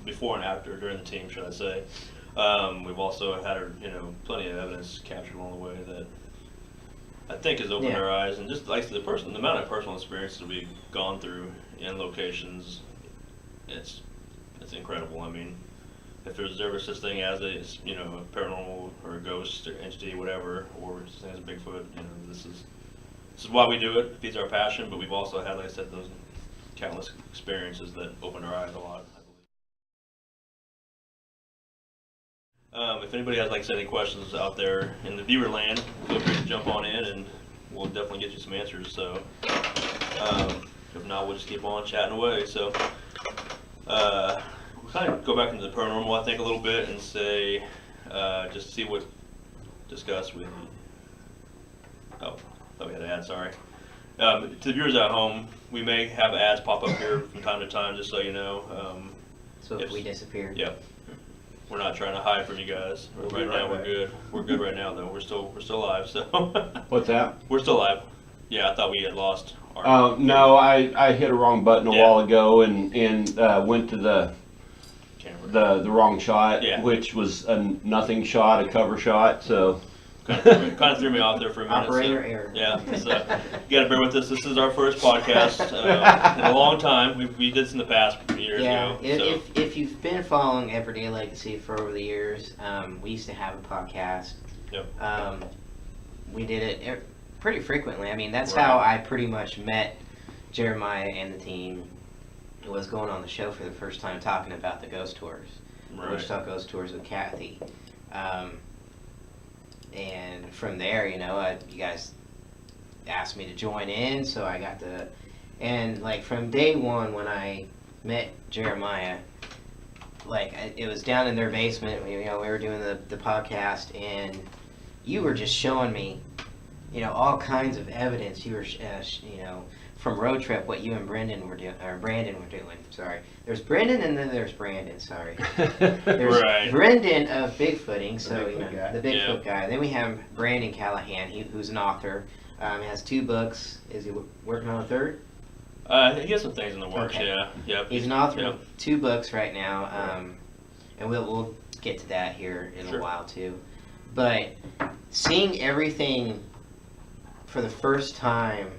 before and after, during the team, should I say. We've also had, you know, plenty of evidence captured along the way that I think has opened Yeah. our eyes, and just like the amount of personal experiences that we've gone through in locations, it's incredible. I mean, if there's ever such thing as a, you know, a paranormal or a ghost or entity, whatever, or such thing as Bigfoot, you know, this is why we do it. It feeds our passion, but we've also had, like I said, those countless experiences that opened our eyes a lot, I believe. If anybody has, like I said, any questions out there in the viewer land, feel free to jump on in and we'll definitely get you some answers. So, if not, we'll just keep on chatting away. So, we'll kind of go back into the paranormal, I think, a little bit and say, just see what discuss with. Oh, thought we had an ad. Sorry. To the viewers at home, we may have ads pop up here from time to time, just so you know. So if we disappear. Yeah. we're not trying to hide from you guys. We'll be Right right now, we're back. good. We're good right now, though. We're still alive. So What's that? we're still alive. Yeah, I thought we had lost. Our No, I hit a wrong button a Yeah. while ago and went to the wrong shot, Yeah. which was a nothing shot, a cover shot. So kind of threw me off there for a minute. Operator so, error. Yeah, so you gotta bear with us. This is our first podcast in a long time. We did this in the past years Yeah, ago. if you've been following Everyday Legacy for over the years, we used to have a podcast. Yep. We did it pretty frequently. I mean, that's Right. how I pretty much met Jeremiah and the team. It was going on the show for the first time, talking about the ghost tours. Right. Wichita Ghost Tours with Kathy. And from there, you guys asked me to join in, so I got to, and like from day one when I met Jeremiah, it was down in their basement. We were doing the podcast, and you were just showing me, all kinds of evidence. You were, from Road Trip, what you and Brandon were doing. Sorry, there's Brendan, and then there's Brandon. Sorry, there's Right. Brendan of Bigfooting, so Bigfoot guy. the Bigfoot guy. Then we have Brandon Callahan, who's an author. He has 2 books. Is he working on a 3rd? He has some things in the works. Okay. Yeah. Yep. He's an author Yep. of 2 books right now, and we'll get to that here in Sure. a while too. But seeing everything for the first time,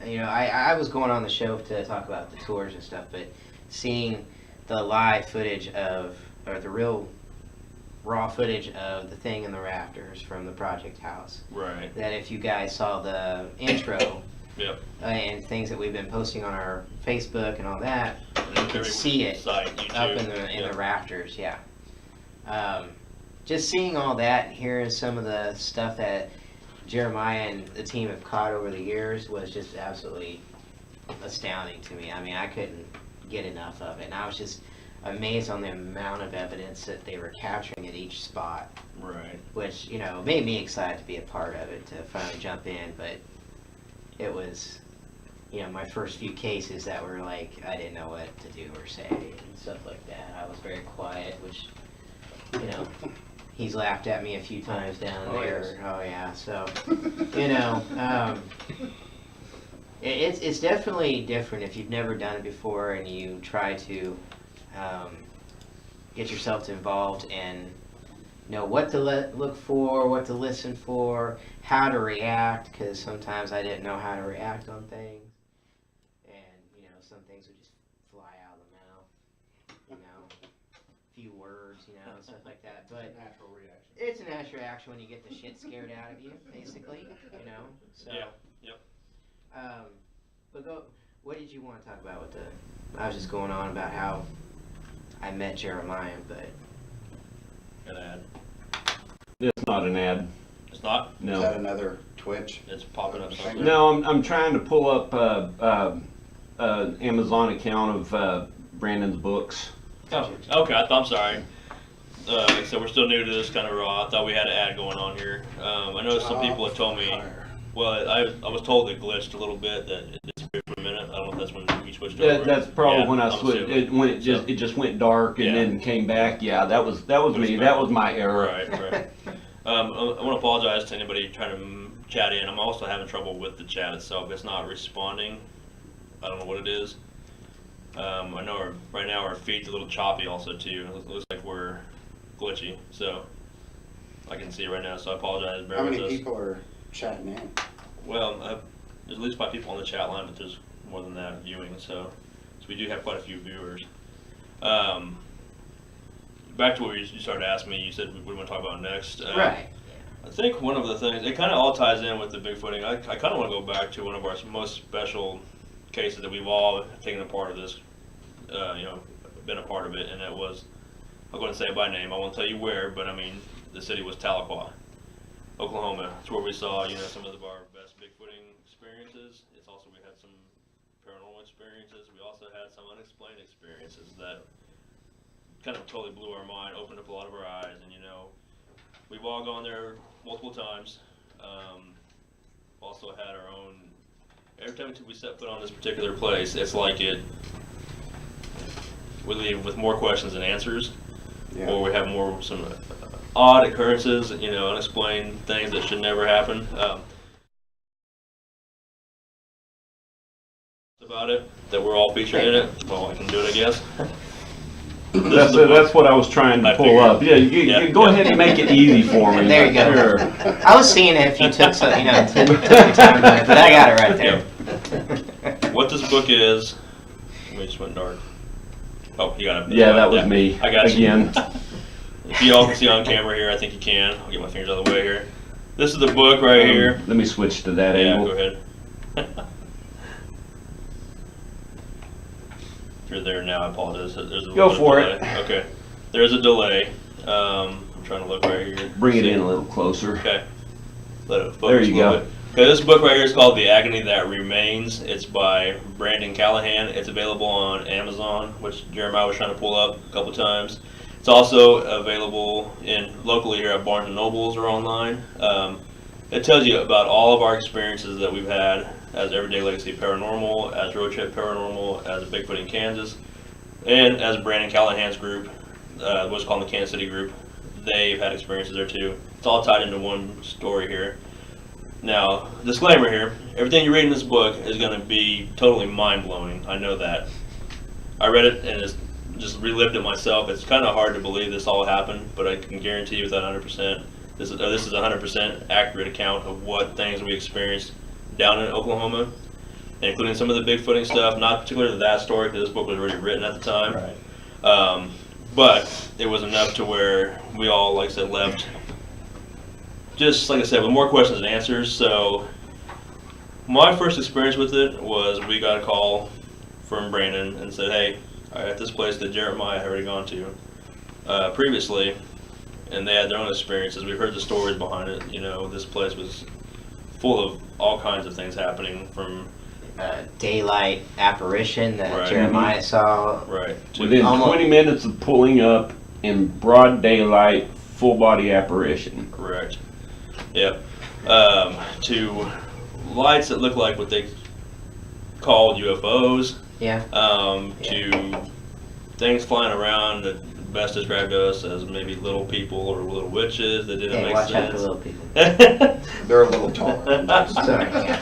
I was going on the show to talk about the tours and stuff, but seeing the live footage or the real raw footage of the thing in the rafters from the project house. Right. That if you guys saw the intro. Yep. And things that we've been posting on our Facebook and all that, you can Every see it site, up YouTube. in the Yep. rafters. Yeah. Just seeing all that and hearing some of the stuff that Jeremiah and the team have caught over the years was just absolutely astounding to me. I mean, I couldn't get enough of it, and I was just amazed on the amount of evidence that they were capturing at each spot, Right. which made me excited to be a part of it, to finally jump in. But it was, my first few cases that were like, I didn't know what to do or say and stuff like that. I was very quiet, which, he's laughed at me a few times down Oh, there. yes. Oh yeah, so, it's definitely different if you've never done it before and you try to get yourself involved and know what to look for, what to listen for, how to react, because sometimes I didn't know how to react on things, and some things would just fly out of the mouth, a few words, stuff like that. But Natural reaction. it's a natural reaction when you get the shit scared out of you, basically, So. Yeah. Yep. But what did you want to talk about with I was just going on about how I met Jeremiah, but. An ad. it's not an ad. It's not. Is that No. another Twitch? It's popping up something. No, I'm trying to pull up Amazon account of Brandon's books. Oh, okay. I'm sorry. Like I said, we're still new to this kind of raw. I thought we had an ad going on here. I know some people have told me. Well, I was told it glitched a little bit, that it disappeared for a minute. I don't know if that's when we switched over. That's probably Yeah, when I I'm switched. assuming. When it just went dark and Yeah. then came back. Yeah, that was me. bad. That was my error. Right. I want to apologize to anybody trying to chat in. I'm also having trouble with the chat itself. It's not responding. I don't know what it is. I know right now our feed's a little choppy also too. It looks like we're glitchy. So I can see it right now. So I apologize. Bear How with many us. people are chatting in? Well, there's at least 5 people on the chat line, but there's more than that viewing. So we do have quite a few viewers. Back to what you started asking me. You said we want to talk about next. Right. I think one of the things, it kind of all ties in with the Bigfooting. I kind of want to go back to one of our most special cases that we've all taken a part of this, been a part of it, and it was, I'm going to say it by name, I won't tell you where, but I mean, the city was Tahlequah, Oklahoma. It's where we saw, some of our best Bigfooting experiences. It's also, we had some paranormal experiences. We also had some unexplained experiences that kind of totally blew our mind, opened up a lot of our eyes, and we've all gone there multiple times. Also had our own. Every time we set foot on this particular place, it's like we leave with more questions than answers. Yeah. or we have more some odd occurrences, unexplained things that should never happen. About it that we're all featured in it. Well, I can do it, I guess. That's what I was trying to I pull figured. up. Yeah, you go ahead and make it easy for me. There you go. Sure. I was seeing it if you took some, took your time, but I got it right there. What this book is, we just went dark. Oh, you got it. Yeah, that was me. I got you. Again. If you all can see on camera here, I think you can. I'll get my fingers out of the way here. This is the book right here. Let me switch to that Yeah, angle. go ahead. If you're there now, I apologize. There's a Go little for bit of delay. Okay. There's a delay. I'm trying to look right here. Bring it See? in a little closer. Okay. Let it focus There you a little go. bit. Okay, this book right here is called The Agony That Remains. It's by Brandon Callahan. It's available on Amazon, which Jeremiah was trying to pull up a couple times. It's also available locally here at Barnes & Nobles or online. It tells you about all of our experiences that we've had as Everyday Legacy Paranormal, as Road Trip Paranormal, as a Bigfoot in Kansas, and as Brandon Callahan's group, what's called the Kansas City group. They've had experiences there too. It's all tied into one story here. Now, disclaimer here, everything you read in this book is going to be totally mind-blowing. I know that. I read it and it's just relived it myself. It's kind of hard to believe this all happened, but I can guarantee you with that 100%, this is a 100% accurate account of what things we experienced down in Oklahoma, including some of the Bigfooting stuff, not particularly that story because this book was already written at the time. Right. But it was enough to where we all, like I said, left just, like I said, with more questions than answers. So my first experience with it was we got a call from Brandon and said, hey, at this place that Jeremiah had already gone to previously, and they had their own experiences. We heard the stories behind it. This place was full of all kinds of things happening from Daylight apparition that Right. Jeremiah saw. right to Within Almost- 20 minutes of pulling up in broad daylight, full body apparition. correct. Yep. To lights that look like what they called UFOs. Yeah. To things flying around that best described to us as maybe little people or little witches that didn't Hey, make watch out sense. for little people. They're a little taller than us. Sorry. Yeah.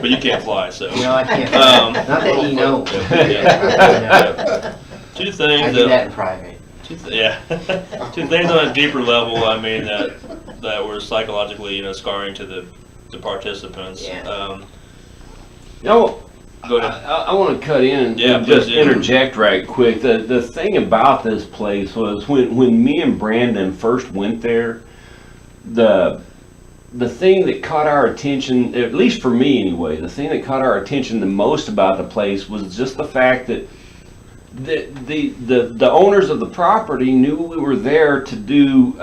But you can't fly, so. I can't. Not that you know. Yeah. Two things I do that in private. Two things on a deeper level. I mean that were psychologically, scarring to the participants. Yeah. No, Go ahead. I want to cut in Yeah, and just please do. interject right quick. The thing about this place was when me and Brandon first went there, the thing that caught our attention, at least for me anyway, the thing that caught our attention the most about the place was just the fact that the owners of the property knew we were there to do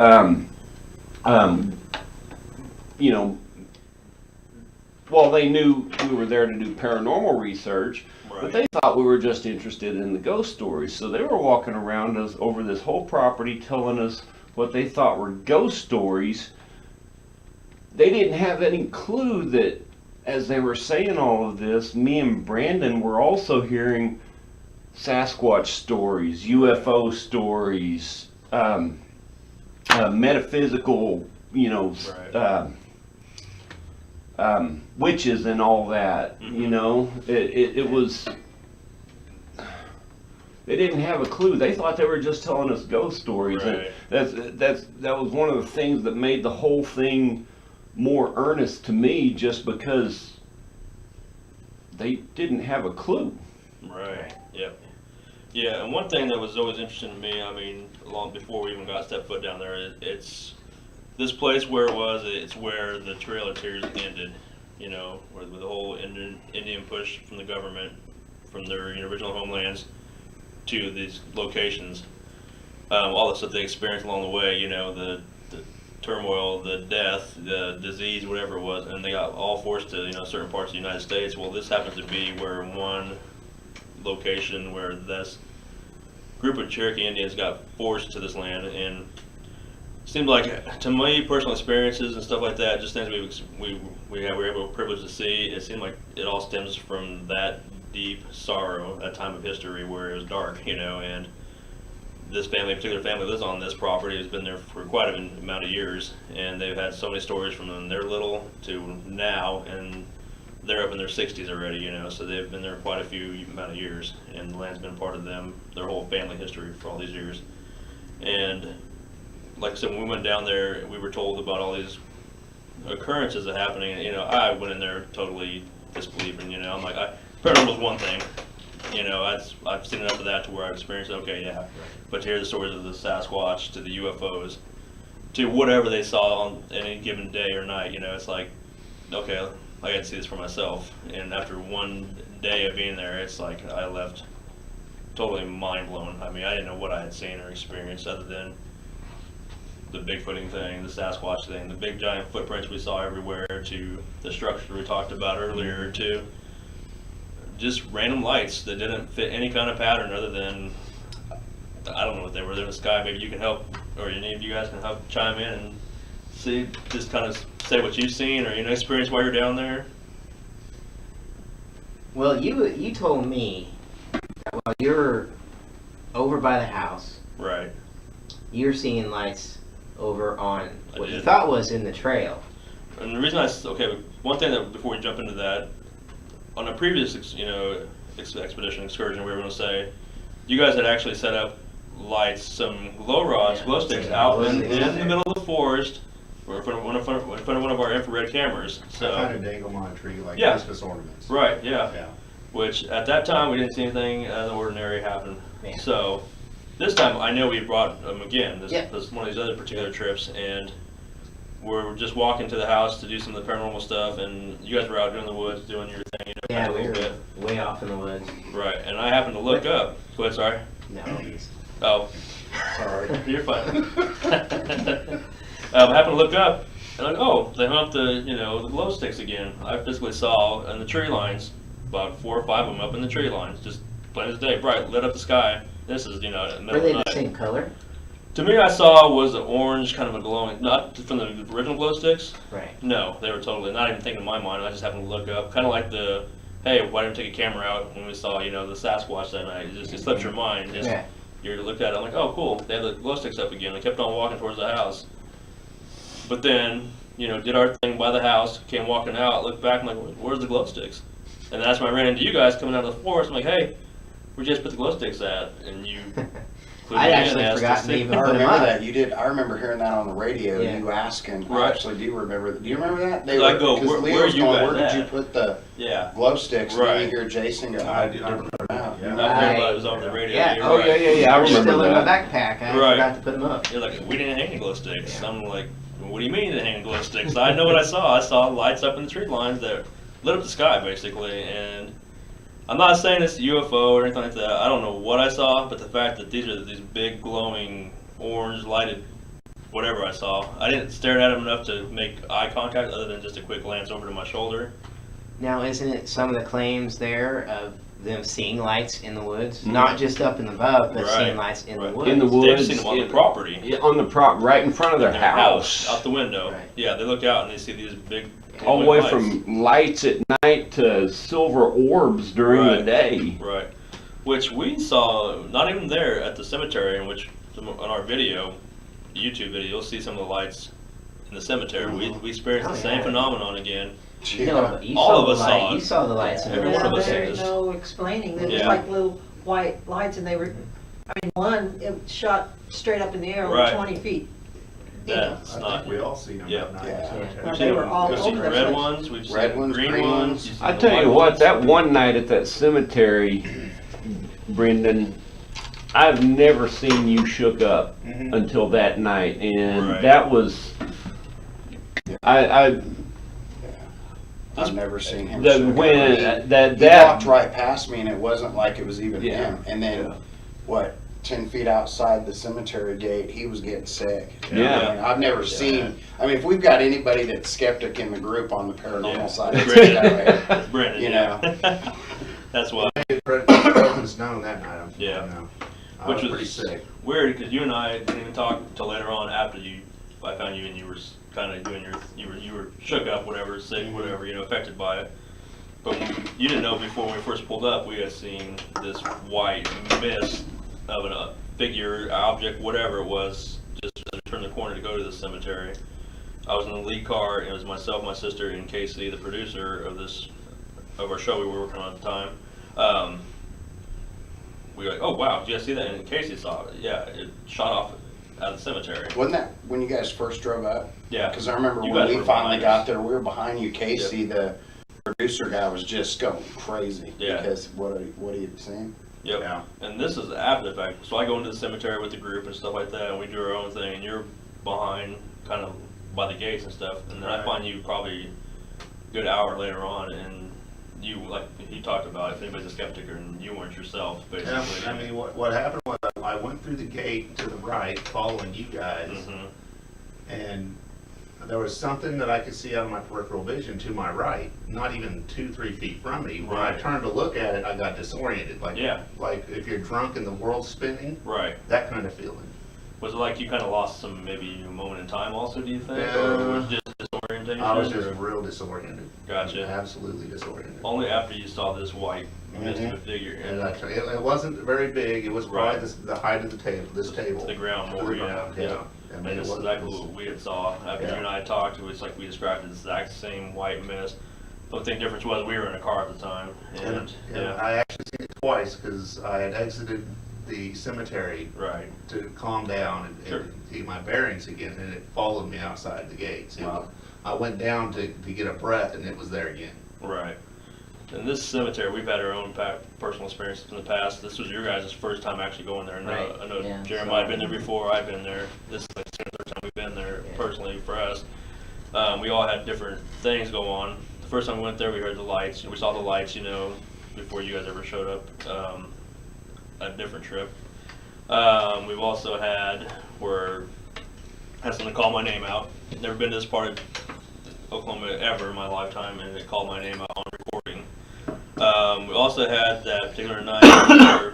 well, they knew we were there to do paranormal research, but Right. they thought we were just interested in the ghost stories. So they were walking around us over this whole property telling us what they thought were ghost stories. They didn't have any clue that as they were saying all of this, me and Brandon were also hearing Sasquatch stories, UFO stories, metaphysical, Right. witches and all that. It was. They didn't have a clue. They thought they were just telling us ghost stories. Right. And that was one of the things that made the whole thing more earnest to me, just because they didn't have a clue. Right. Yep. Yeah, and one thing that was always interesting to me, I mean, long before we even got step foot down there, it's this place where it was. It's where the Trail of Tears ended. Where the whole Indian push from the government, from their original homelands to these locations, all the stuff they experienced along the way. The turmoil, the death, the disease, whatever it was, and they got all forced to certain parts of the United States. Well, this happens to be where one location where this group of Cherokee Indians got forced to this land, and it seemed like, to me, personal experiences and stuff like that, just things we were able, privileged to see, it seemed like it all stems from that deep sorrow, that time of history where it was dark, and this particular family lives on this property, has been there for quite an amount of years, and they've had so many stories from when they're little to now, and they're up in their 60s already, you know, so they've been there quite a few amount of years, and the land's been part of them, their whole family history for all these years. And like I said, when we went down there, we were told about all these occurrences that are happening, and, you know, I went in there totally disbelieving, you know, I'm like, paranormal's one thing, you know, I've seen enough of that to where I've experienced, okay, yeah, but to hear the stories of the Sasquatch, to the UFOs, to whatever they saw on any given day or night, you know, it's like, okay, I got to see this for myself. And after one day of being there, it's like I left totally mind blown. I mean, I didn't know what I had seen or experienced other than the Bigfooting thing, the Sasquatch thing, the big giant footprints we saw everywhere, to the structure we talked about earlier, to just random lights that didn't fit any kind of pattern other than, I don't know what they were. They're in the sky. Maybe you can help, or any of you guys can help chime in and see, just kind of say what you've seen or, you know, experience while you're down there. Well, you told me that while you're over by the house, Right. you're seeing lights over on what you did. thought was in the trail. And the reason one thing that, before we jump into that, on a previous, expedition, excursion, we were going to say, you guys had actually set up lights, some glow rods, glow sticks out in the middle of the forest, in front of one of our infrared cameras. So I kind of dangle them on a tree like Yeah. Christmas ornaments. right, yeah. Yeah. Which at that time we didn't see anything out of the ordinary happen. Yeah. So this time I know we brought them again. Yeah. This one of these other particular trips, and we're just walking to the house to do some of the paranormal stuff, and you guys were out in the woods doing your thing. You know, Yeah, a we little were bit. way off in the woods. Right, and I happened to look up. Go ahead, sorry. No, he's Oh, Sorry. you're fine. I happened to look up, and like, oh, they hung up the glow sticks again. I physically saw in the tree lines about 4 or 5 of them up in the tree lines, just plain as day, bright, lit up the sky. This is, in the were middle they of the the night. same color? To me, I saw was an orange, kind of a glowing, not from the original glow sticks. Right. No, they were totally, not even thinking in my mind. I just happened to look up, kind of like the, hey, why didn't we take a camera out when we saw, the Sasquatch that night? It slipped your mind. Just, Yeah. You looked at it, I'm like, oh, cool. They had the glow sticks up again. They kept on walking towards the house. But then, did our thing by the house, came walking out, looked back, I'm like, where's the glow sticks? And that's when I ran into you guys coming out of the forest. I'm like, hey, where'd you guys put the glow sticks at? And you I'd actually forgotten to I even put them remember up. that. You did. I remember hearing that on the radio. Yeah. You asking. I Right. actually do remember that. Do you remember that? So I go, 'cause where Leo was are you going, guys where did you at? put the Yeah. glow sticks? Right. And you hear Jason go, I didn't remember put them out. Yeah. I heard about it was over the radio. Yeah. You're Oh, right. yeah. I They're remember still in my that. backpack. I Right. forgot to put them up. You're like, we didn't hang any glow sticks. I'm like, what do you mean you didn't hang glow sticks? I know what I saw. I saw lights up in the tree lines that lit up the sky, basically. And I'm not saying it's a UFO or anything like that. I don't know what I saw, but the fact that these are these big glowing orange lighted whatever I saw, I didn't stare at them enough to make eye contact other than just a quick glance over to my shoulder. Now, isn't it some of the claims there of them seeing lights in the woods? Mhm. Not just up and above, but Right. seeing lights in Right. the woods. In the They've woods, seen them on the in- property. Yeah, on the right in front of their house. Out the window. Right. Yeah, they look out and they see these big All the glowing way lights. from lights at night to silver orbs during the Right. day. Right. Which we saw, not even there at the cemetery, in which on our video, YouTube video, you'll see some of the lights in the cemetery. We experienced Oh, the same yeah. phenomenon again. You know, you All saw of the us saw light. it. You saw the lights in the Every woods. one of us There's did. no explaining. They're just Yeah. like little white lights, and they were, one, it shot straight up in the air over Right. 20 feet. You know. That's I not. think we all seen them Yeah. at night. Yeah. Well, We've they seen were them- all we've seen over the red place. ones, we've Red seen ones, green green ones. ones. you've seen I the tell white you what, ones. that one night at that cemetery, Brendan, I've never seen you shook up Mhm. until that night, and Right. that was, I I've never seen him. the shook up. when He that walked right past me, and it wasn't like it was even Yeah. him. And then, what? 10 feet outside the cemetery gate, he was getting sick. Yeah. I mean, I've never seen. I mean, if we've got anybody that's skeptic in the group on the paranormal Yeah. side, it's Brendan. that way. It's Brendan, You yeah. That's why. It wasn't snowing that night. Yeah. I Which was was pretty sick. weird because you and I didn't even talk until later on after I found you and you were kind of doing you were shook up, whatever, sick, whatever, affected by it. But you didn't know before when we first pulled up, we had seen this white mist of figure, object, whatever it was, just as we turned the corner to go to the cemetery. I was in the lead car, and it was myself, my sister, and Casey, the producer of our show we were working on at the time. We were like, oh wow, did you guys see that? And Casey saw it. Yeah, it shot off out of the cemetery. Wasn't that when you guys first drove up? Yeah. Because I remember You when guys we were finally behind got us. there, we were behind you. Casey, the producer guy, was just going crazy. Yeah. Because what he had seen. Yep. Yeah. And this is after the fact. So I go into the cemetery with the group and stuff like that, and we do our own thing, and you're behind, kind of by the gates and stuff. And then I Right. find you probably a good hour later on, and you, like he talked about, if anybody's a skeptic, and you weren't yourself, basically. Yeah, I mean, what happened was I went through the gate to the right, following you guys, Mhm. and there was something that I could see out of my peripheral vision to my right, not even 2-3 feet from me. When I Right. turned to look at it, I got disoriented, Yeah. like if you're drunk and the world's spinning, Right. that kind of feeling. Was it like you kind of lost some, maybe a moment in time also, do you think? Yeah. Or was it just disorientation? I was just or- real disoriented. Gotcha. Absolutely disoriented. Only after you saw this white mist of a Mhm. figure And and it wasn't very big. It was probably Right. the height of the table. This table. the ground To more, the yeah. ground, Yeah. I And mean, it this is wasn't- exactly what we had saw. After Yeah. you and I talked, it was like we described the exact same white mist. The only thing difference was we were in a car at the time. And, And I actually seen it twice because I had exited the cemetery right. to calm down and, Sure. and get my bearings again, and it followed me outside the gates. Wow. I went down to get a breath, and it was there again. Right. In this cemetery, we've had our own personal experiences in the past. This was your guys' first time actually going there. Right, I know yeah, Jeremiah had been there before, I've been there. This is like the third time we've been there Yeah. personally for us. We all had different things go on. The first time we went there, we heard the lights. We saw the lights, before you guys ever showed up. A different trip. We've also had someone call my name out. Never been to this part of Oklahoma ever in my lifetime, and it called my name out on recording. We also had that particular night where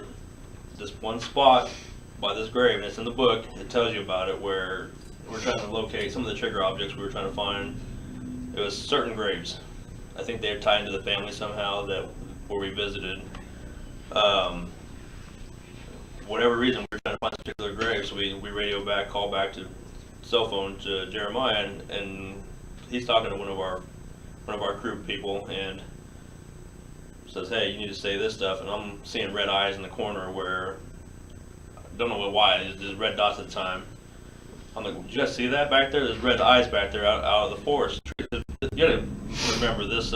this one spot by this grave, and it's in the book, it tells you about it, where we're trying to locate some of the trigger objects we were trying to find. It was certain graves. I think they were tied into the family somehow where we visited. Whatever reason, we were trying to find this particular grave, so we radio back, call back to cell phone to Jeremiah, and he's talking to one of our crew people, and says, hey, you need to say this stuff, and I'm seeing red eyes in the corner where, I don't know why, there's red dots at the time. I'm like, did you guys see that back there? There's red eyes back there out of the forest. You gotta remember this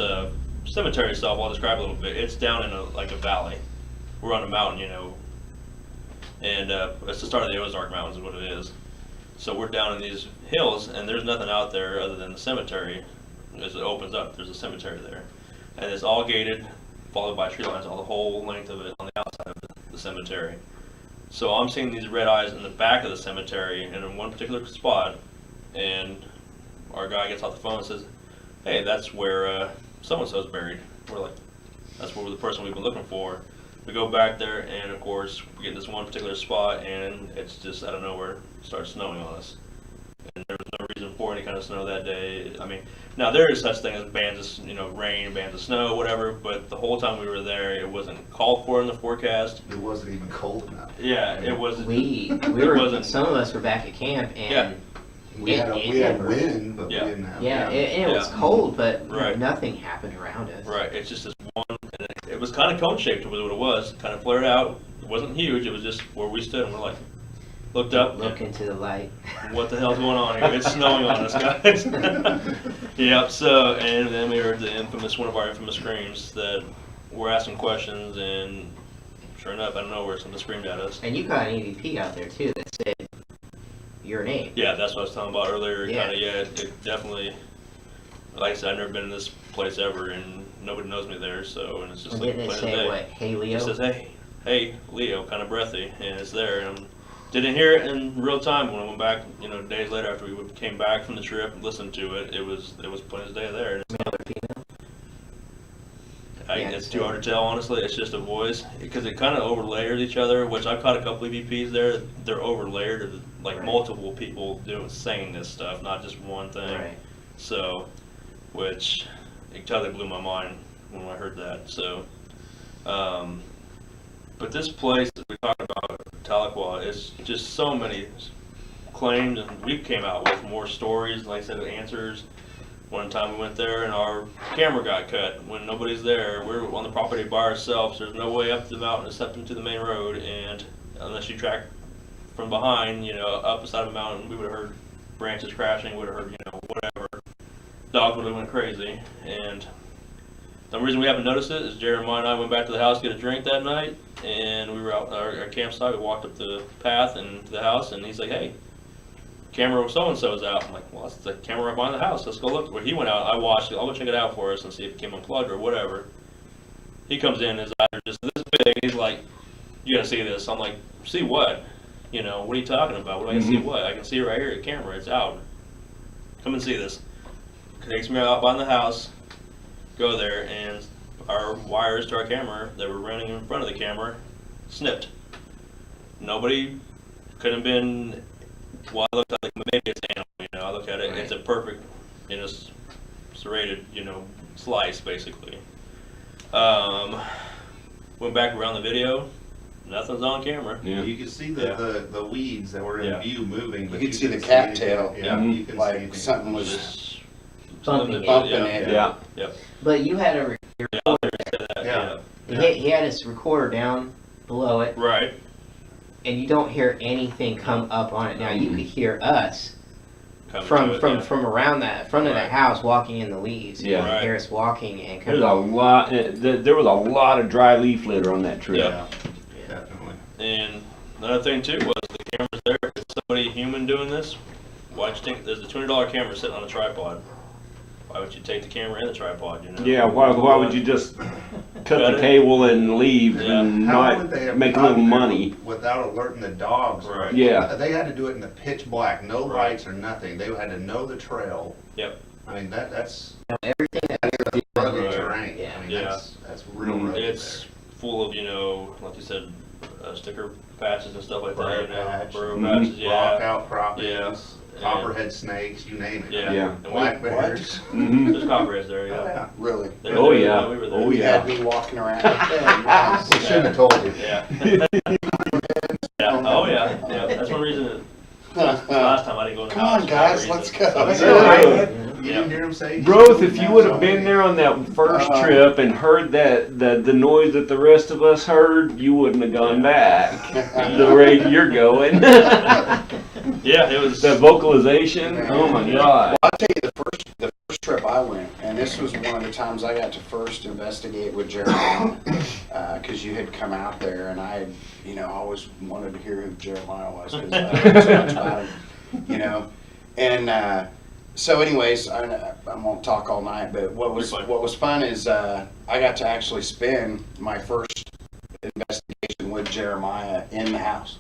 cemetery itself, I'll describe it a little bit. It's down in a valley. We're on a mountain, and it's the start of the Ozark Mountains is what it is. So we're down in these hills, and there's nothing out there other than the cemetery. As it opens up, there's a cemetery there. And it's all gated, followed by tree lines, all the whole length of it on the outside of the cemetery. So I'm seeing these red eyes in the back of the cemetery, and in one particular spot, and our guy gets off the phone and says, hey, that's where so-and-so's buried. We're like, that's where the person we've been looking for. We go back there, and of course, we get in this one particular spot, and it's just out of nowhere, it starts snowing on us. And there was no reason for any kind of snow that day. I mean, now there is such thing as bands of, rain, bands of snow, whatever, but the whole time we were there, it wasn't called for in the forecast. It wasn't even cold enough. Yeah, it wasn't. We it were, wasn't. some of us were back at camp, and We had never- wind, but Yeah. we didn't have. yeah, it was Yeah. cold, but Right. nothing happened around us. Right, it's just this one, and it was kind of cone-shaped was what it was, kind of flared out. It wasn't huge, it was just where we stood, and we're like, looked up, Look into the light. what the hell's going on here? It's snowing on us, guys. Yep, so, and then we heard one of our infamous screams that we're asking questions, and sure enough, out of nowhere, something screamed at us. And you got an EVP out there too that said your name. Yeah, that's what I was talking about earlier. Yeah. It definitely, like I said, I've never been in this place ever, and nobody knows me there, so, and it's just And like didn't it plain as say day. what? Hey Leo. It says, hey, Leo, kind of breathy, and it's there. And didn't hear it in real time when I went back, days later after we came back from the trip and listened to it. It was plain as day there. And Male or female? Yeah, it's too hard to tell, honestly. It's just a voice because it kind of overlayered each other, which I've caught a couple of EVPs there. They're overlayered, of, like Right. multiple people saying this stuff, not just one thing. Right. So, which it totally blew my mind when I heard that. So, but this place that we talked about Tahlequah. It's just so many claims, and we came out with more stories, like I said, answers. One time we went there and our camera got cut when nobody's there. We're on the property by ourselves. There's no way up the mountain except into the main road, and unless you track from behind, up the side of a mountain, we would have heard branches crashing, would have heard, whatever. Dogs would have went crazy. And the reason we haven't noticed it is Jeremiah and I went back to the house to get a drink that night, and we were out at our campsite. We walked up the path and to the house, and he's like, "Hey, camera so-and-so's out." I'm like, "Well, that's the camera right behind the house. Let's go look." Where he went out, I watched it. I'll go check it out for us and see if it came unplugged or whatever. He comes in, his eyes are just this big. He's like, "You gotta see this." I'm like, "See what? What are you talking about? What do I see? What? I can see it right here. The camera, it's out. Come and see this." Takes me out behind the house. Go there, and our wires to our camera that were running in front of the camera snipped. Nobody could have been. Well, I looked at it like maybe it's animal. I look at it, Right. It's a perfect, serrated, slice basically. Went back around the video. Nothing's on camera. Yeah. You could see Yeah. the weeds that were in Yeah. view moving. But You could see the couldn't cattail. anything. Yeah, Mhm. you couldn't see Like anything. something was Just Bumping bumping it. it. Yeah. But you had a Yeah, recorder. Yeah. He had his recorder down below it, right. and you don't hear anything come up on it. Now you could hear us Coming from to it, from yeah. from around that front of the Right. house, walking in the leaves. Yeah. You could Right. hear us walking and There's coming. a lot. There was a lot of dry leaf litter on that trip. Yeah. Definitely. And another thing too was the camera's there. If somebody human doing this, why'd you take? There's a $200 camera sitting on a tripod. Why would you take the camera and the tripod? Yeah. Why would you just cut the it. cable and leave Yeah. and How would they not have make a little gotten there money? without alerting the dogs? Right. Yeah. They had to do it in the pitch black, no Right. lights or nothing. They had to know the trail. Yep. I mean, that's Everything that rugged Right. terrain. Yeah. I mean, Yeah. that's real rugged It's full of like you said, sticker patches and stuff like Burrow that. patch. Burrow Mhm. patches. there. Rock Yeah. outcroppings, Yeah. copperhead snakes, you name it. Yeah. Yeah. And Black Wait, bears. Mhm. There's copperheads there. Oh, Yeah. yeah. really. They were Oh, there, yeah. We were there. Oh, You yeah. had me walking around. Yeah, We shouldn't have told you. Yeah. Yeah. Oh yeah. Yeah. That's one reason. Last time I didn't go in the Come house. on, for that guys, reason. let's go. That's Yeah. all right. Yeah. You didn't hear him say? Broth, if you would have been there on that first Uh, trip and heard the noise that the rest of us heard, you wouldn't have gone back. The rate you're going. Yeah, it was. The vocalization, oh my god. I'll tell you the first trip I went, and this was one of the times I got to first investigate with Jeremiah, because you had come out there, and I had, always wanted to hear who Jeremiah was, because I heard so much about him, And so, anyways, I won't talk all night, but what was fun is I got to actually spend my first investigation with Jeremiah in the house.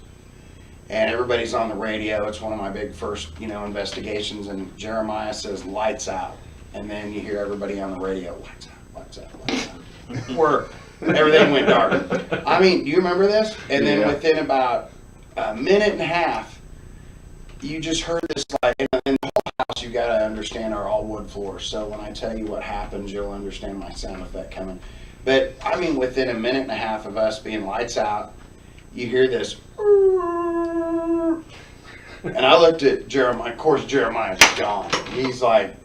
And everybody's on the radio. It's one of my big first, investigations. And Jeremiah says, "Lights out." And then you hear everybody on the radio, "Lights out, lights out, lights out." Work. Everything went dark. I mean, do you remember this? And then Yeah. within about a minute and a half, you just heard this light. And the whole house, you got to understand, are all wood floors. So when I tell you what happens, you'll understand my sound effect coming. But I mean, within a minute and a half of us being lights out, you hear this. And I looked at Jeremiah. Of course, Jeremiah's gone. He's like,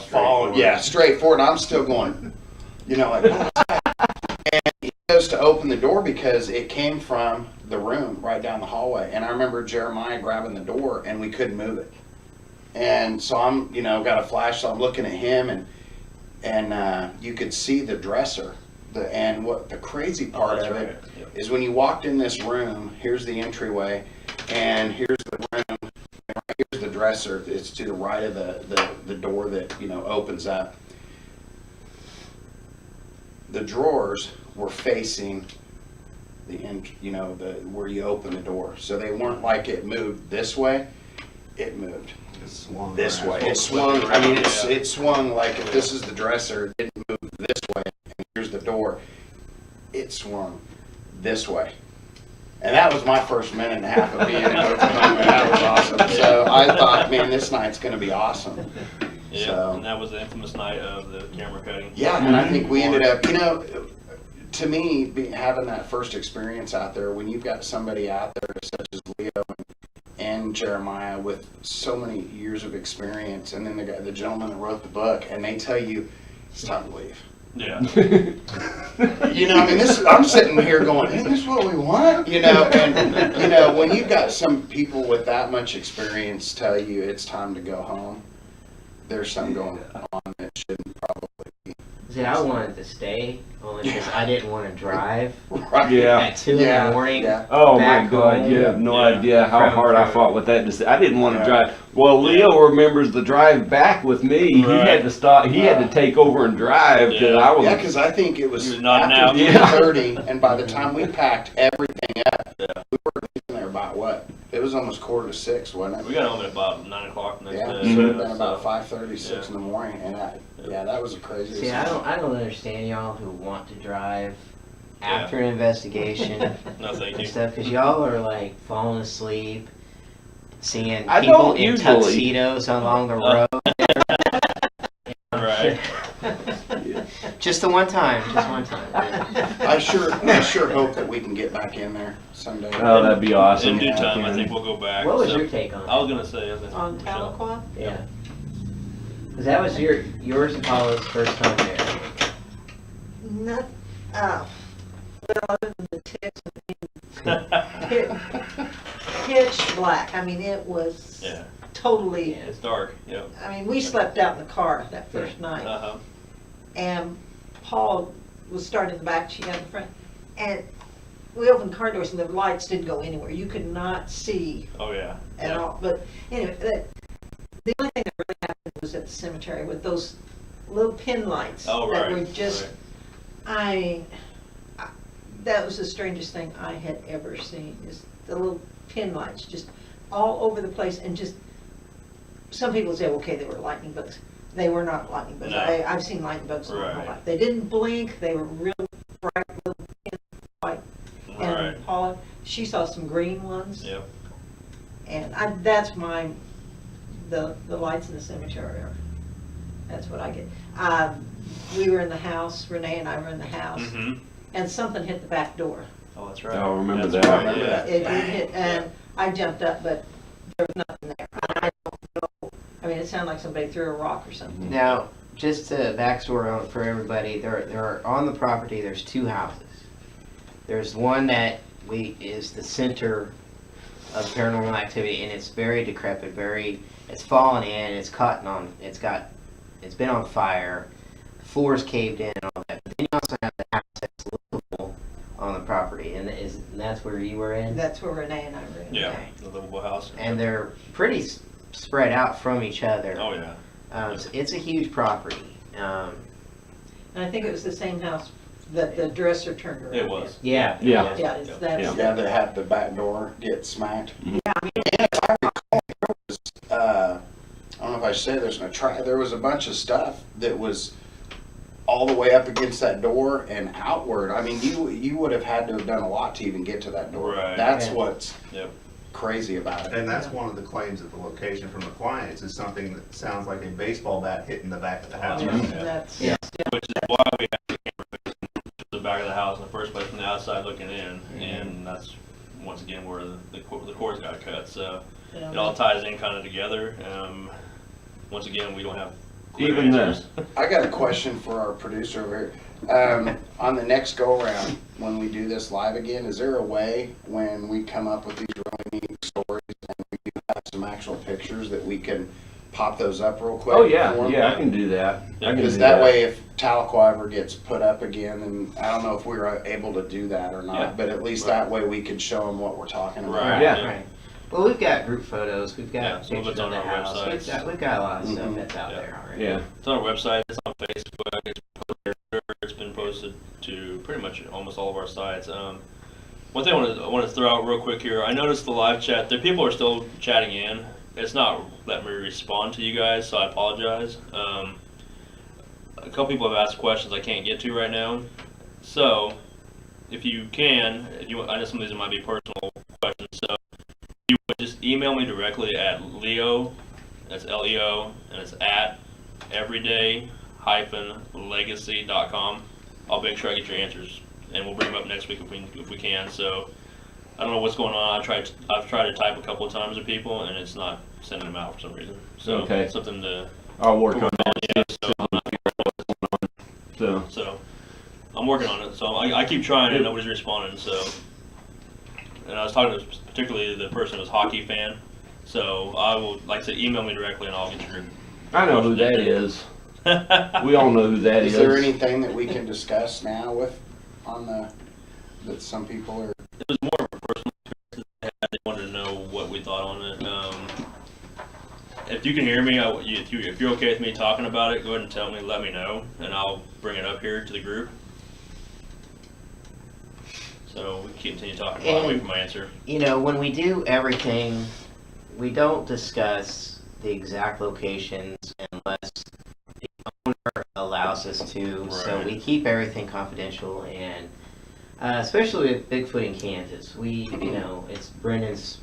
following. Yeah, straight forward. I'm still going, like, what's that? And he goes to open the door because it came from the room right down the hallway. And I remember Jeremiah grabbing the door, and we couldn't move it. And so I'm, got a flash, so I'm looking at him, and you could see the dresser. And what the crazy part that's of right. it Yep. is when you walked in this room, here's the entryway, and here's the room, and right here's the dresser. It's to the right of the door that, opens up. The drawers were facing the where you open the door. So they weren't like it moved this way, it moved It swung this around. way. It swung, I mean, it swung like if this is the dresser, it didn't move this way, and here's the door. It swung this way. And that was my first minute and a half of being in Oklahoma. That was awesome. So I thought, man, this night's going to be awesome. Yeah, So- and that was the infamous night of the camera cutting. Yeah, and I think we ended up, to me, having that first experience out there, when you've got somebody out there to say, and Jeremiah with so many years of experience, and then the gentleman that wrote the book, and they tell you it's time to leave. Yeah. You know, I mean, I'm sitting here going, isn't this what we want? You know, and, you know, when you've got some people with that much experience tell you it's time to go home, there's something going on that shouldn't probably be. See, I wanted to stay only because I didn't want to drive Right. Yeah. at 2 in the morning. Yeah. Oh my back God! home. You have no Yeah. idea how From- hard I fought with that. I didn't want to Yeah. drive. Well, Leo remembers the drive back with me. Right. He had to stop. He had to take over and drive because Yeah. I was. Yeah, because I think it was You're nodding after out. Yeah. 3:30, and by the time we packed everything up, we were leaving there about what? It was almost 5:45, wasn't We it? got home at about 9 o'clock the next Yeah, day. so it would have been so- about 5:30, 6 yeah. in the morning, and that was a crazy. See, I don't understand y'all who want to drive Yeah. after an investigation No, thank and you. stuff, because y'all are like falling asleep, seeing I people don't in usually. tuxedos along the road. Right. Just the one time, just one time. I sure hope that we can get back in there someday. Oh, that'd be awesome. In due time, I Yeah. think we'll go back. What was so- your take on I was it? gonna say, I think On Michelle. Tahlequah? Yeah. Because that was yours and Paula's first time there. Not, well, other than the ticks and pitch black. I mean, it was Yeah, totally, it's dark. Yep. I mean, we slept out in the car that first night. Uh-huh. And Paul was starting in the back, she got in the front. And we opened the car doors and the lights didn't go anywhere. You could not see Oh yeah. at all. But anyway, the only thing that really happened was at the cemetery with those little pin lights. Oh That right. were just, right. that was the strangest thing I had ever seen, is the little pin lights just all over the place, and just, some people say, okay, they were lightning bugs. They were not lightning bugs. No. I've seen lightning bugs my whole Right. life. They didn't blink, they were real bright little pin light. Right. And Paula, she saw some green ones. Yep. And that's the lights in the cemetery are, that's what I get. We were in the house, Renee and I were in the house, Mm-hmm. and something hit the back door. Oh, that's right. Oh, I remember That's that. right, yeah. It did hit, and I jumped up, but there was nothing there. I don't know, I mean, it sounded like somebody threw a rock or something. Now, just to backstory for everybody, there are on the property. There's 2 houses. There's one that is the center of paranormal activity, and it's very decrepit, it's fallen in, it's been on fire, floors caved in, and all that. But then you also have the house that's livable on the property, and that's where you were in. That's where Renee and I were in. Yeah. Okay. The livable house. And they're pretty spread out from each other. Oh yeah. So it's a huge property. And I think it was the same house that the dresser turned around. It was. Yeah. Yeah. Yeah, it's that. Yeah. Yeah, that had the back door get smacked. Yeah, I mean, And if I recall, there was, I don't know if I should say there was a bunch of stuff that was all the way up against that door and outward. I mean, you would have had to have done a lot to even get to that door. Right. That's Yeah. what's Yep. crazy about it. And that's one of the claims of the location from the clients, is something that sounds like a baseball bat hitting the back of the house. Yeah. that's, Yeah. Which is why we have the camera to the back of the house in the first place, from the outside looking in, and that's once again where the cords got cut. So it all ties in kind of together. Once again, we don't have clear Even answers. I got a question for our producer over here. On the next go around, when we do this live again, is there a way when we come up with these really neat stories and we do have some actual pictures that we can pop those up real quick? Oh yeah, for 'em? yeah, I can do that. I can Because do that way, if Tahlequah ever gets put up again, and I don't know if we were able to do that or not, Yeah. but at least that way we could show them what we're talking about. Right. Yeah. Right. Well, we've got group photos. We've got Yeah, some of pictures it's of on the our house. websites. We've got a lot of stuff Mhm. that's out Yeah. there already. Yeah. It's on our website, it's on Facebook, it's posted everywhere. It's been posted to pretty much almost all of our sites. One thing I want to throw out real quick here, I noticed the live chat, there people are still chatting in. It's not letting me respond to you guys, so I apologize. A couple people have asked questions I can't get to right now. So, if you can, I know some of these might be personal questions, so you would just email me directly at Leo, that's Leo, and it's at everyday-legacy.com. I'll make sure I get your answers, and we'll bring them up next week if we can. So I don't know what's going on. I've tried to type a couple of times to people, and it's not sending them out for some reason. So Okay. something to. I'll work on that. Yeah, so I'm not figuring out what's going on. So I'm working on it. So I keep trying, and nobody's responding. So, and I was talking to particularly the person who's a hockey fan. So I will, like I said, email me directly, and I'll get your. I know who that is. We all know who that is. Is there anything that we can discuss now that some people are? It was more of a personal experience that they had. They wanted to know what we thought on it. If you can hear me, if you're okay with me talking about it, go ahead and tell me, let me know, and I'll bring it up here to the group. So we can continue talking while I wait for my answer. You know, when we do everything, we don't discuss the exact locations unless the owner allows us to. Right. So we keep everything confidential, and especially with Bigfoot in Kansas, you know, it's Brendan's,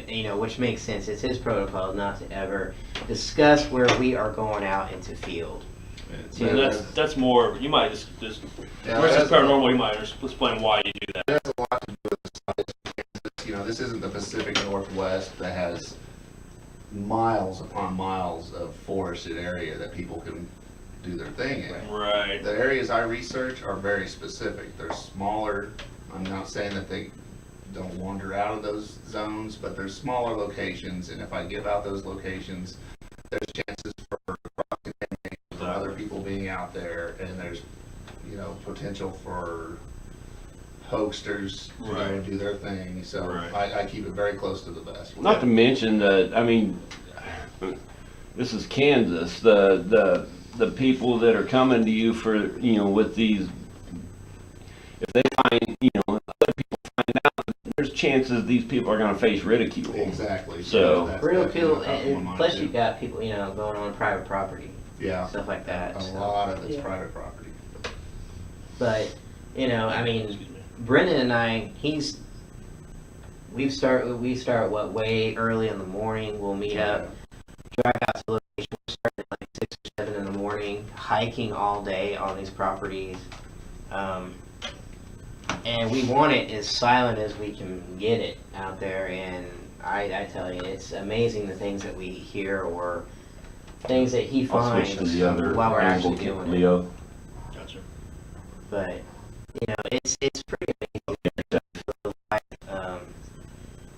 you know, which makes sense. It's his protocol not to ever discuss where we are going out into field. So that's more. You might just Yeah, versus that's- paranormal. You might just explain why you do that. It has a lot to do with the size of Kansas. You know, this isn't the Pacific Northwest that has miles upon miles of forested area that people can do their thing in. Right. The areas I research are very specific. They're smaller. I'm not saying that they don't wander out of those zones, but they're smaller locations, and if I give out those locations, there's chances for cross-contamination from other people being out there, and there's, you know, potential for hoaxers to go and do their thing. So Right. I keep it very close to the vest. Not to mention that, I mean, this is Kansas. The people that are coming to you for, you know, with these, if they find, you know, other people find out, there's chances these people are going to face ridicule. Exactly. So- That's Real definitely cool, a tough one and of mine, plus too. you've got people, you know, going on private property, Yeah, stuff like that. a so. lot of it's Yeah. private property. But, you know, I mean, Excuse me. Brendan and I, we start what, way early in the morning. We'll meet up, drive out to the location. We're starting at like 6 or 7 in the morning, hiking all day on these properties. And we want it as silent as we can get it out there. And I tell you, it's amazing the things that we hear or things that he I'll finds switch to the other while we're angle, actually doing it. Leo. Gotcha. But you know, it's pretty amazing.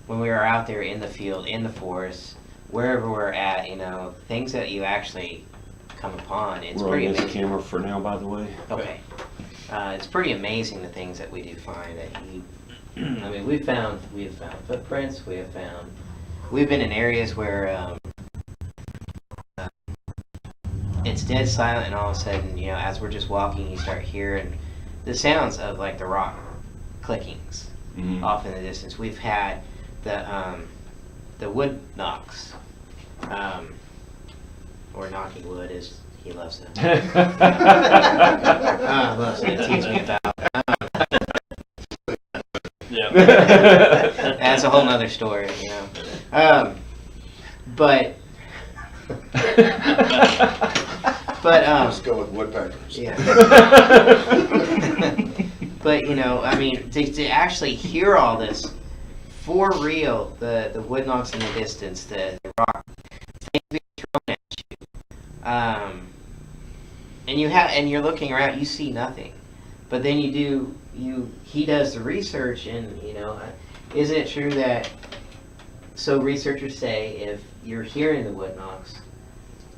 When we are out there in the field, in the forest, wherever we're at, you know, things that you actually come upon. It's We're pretty on this amazing. camera for now, by the way. Okay. It's pretty amazing the things that we do find. I mean, we have found footprints. We've been in areas where it's dead silent, and all of a sudden, you know, as we're just walking, you start hearing the sounds of like the rock clickings Mhm. off in the distance. We've had the wood knocks, or knocking wood, as he loves to loves to tease me about. Yeah. That's a whole nother story, you know. But Let's go with woodpeckers. yeah. But you know, I mean, to actually hear all this for real, the wood knocks in the distance, the rock things being thrown at you, and you're looking around, you see nothing, but then he does the research, and you know, isn't it true that so researchers say if you're hearing the wood knocks,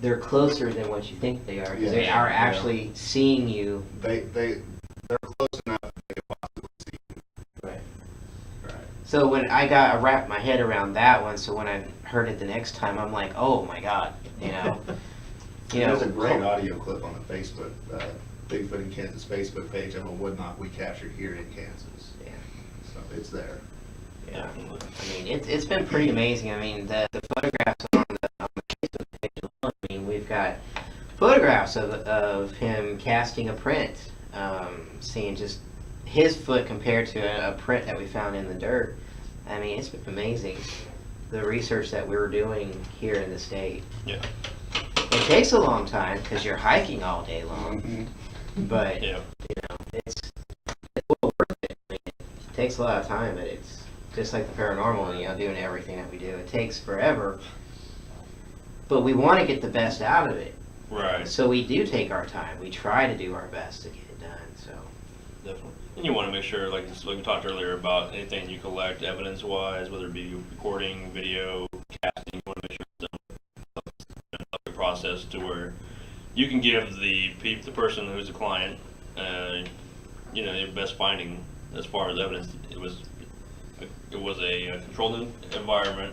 they're closer than what you think they are, because they Yeah, are yeah. actually seeing you. They're close enough that they can possibly see. Right. Right. So when I wrapped my head around that one, so when I heard it the next time, I'm like, oh my god, you know. There's a great audio clip on the Facebook, Bigfoot in Kansas Facebook page of a wood knock we captured here in Kansas. Yeah. So it's there. Yeah. I mean, it's been pretty amazing. I mean, the photographs on the Facebook page alone, I mean, we've got photographs of him casting a print, seeing just his foot compared to a print that we found in the dirt. I mean, it's been amazing, the research that we were doing here in the state. Yeah. It takes a long time because you're hiking all day long, Mm-hmm. but Yeah. you know, it's well worth it. I mean, it takes a lot of time, but it's just like the paranormal, doing everything that we do. It takes forever, but we want to get the best out of it. Right. So we do take our time. We try to do our best to get it done. So Definitely. And you want to make sure, like we talked earlier about anything you collect evidence-wise, whether it be recording, video, casting, you want to make sure it's done in a process to where you can give the person who's the client, your best finding as far as evidence. It was a controlled environment.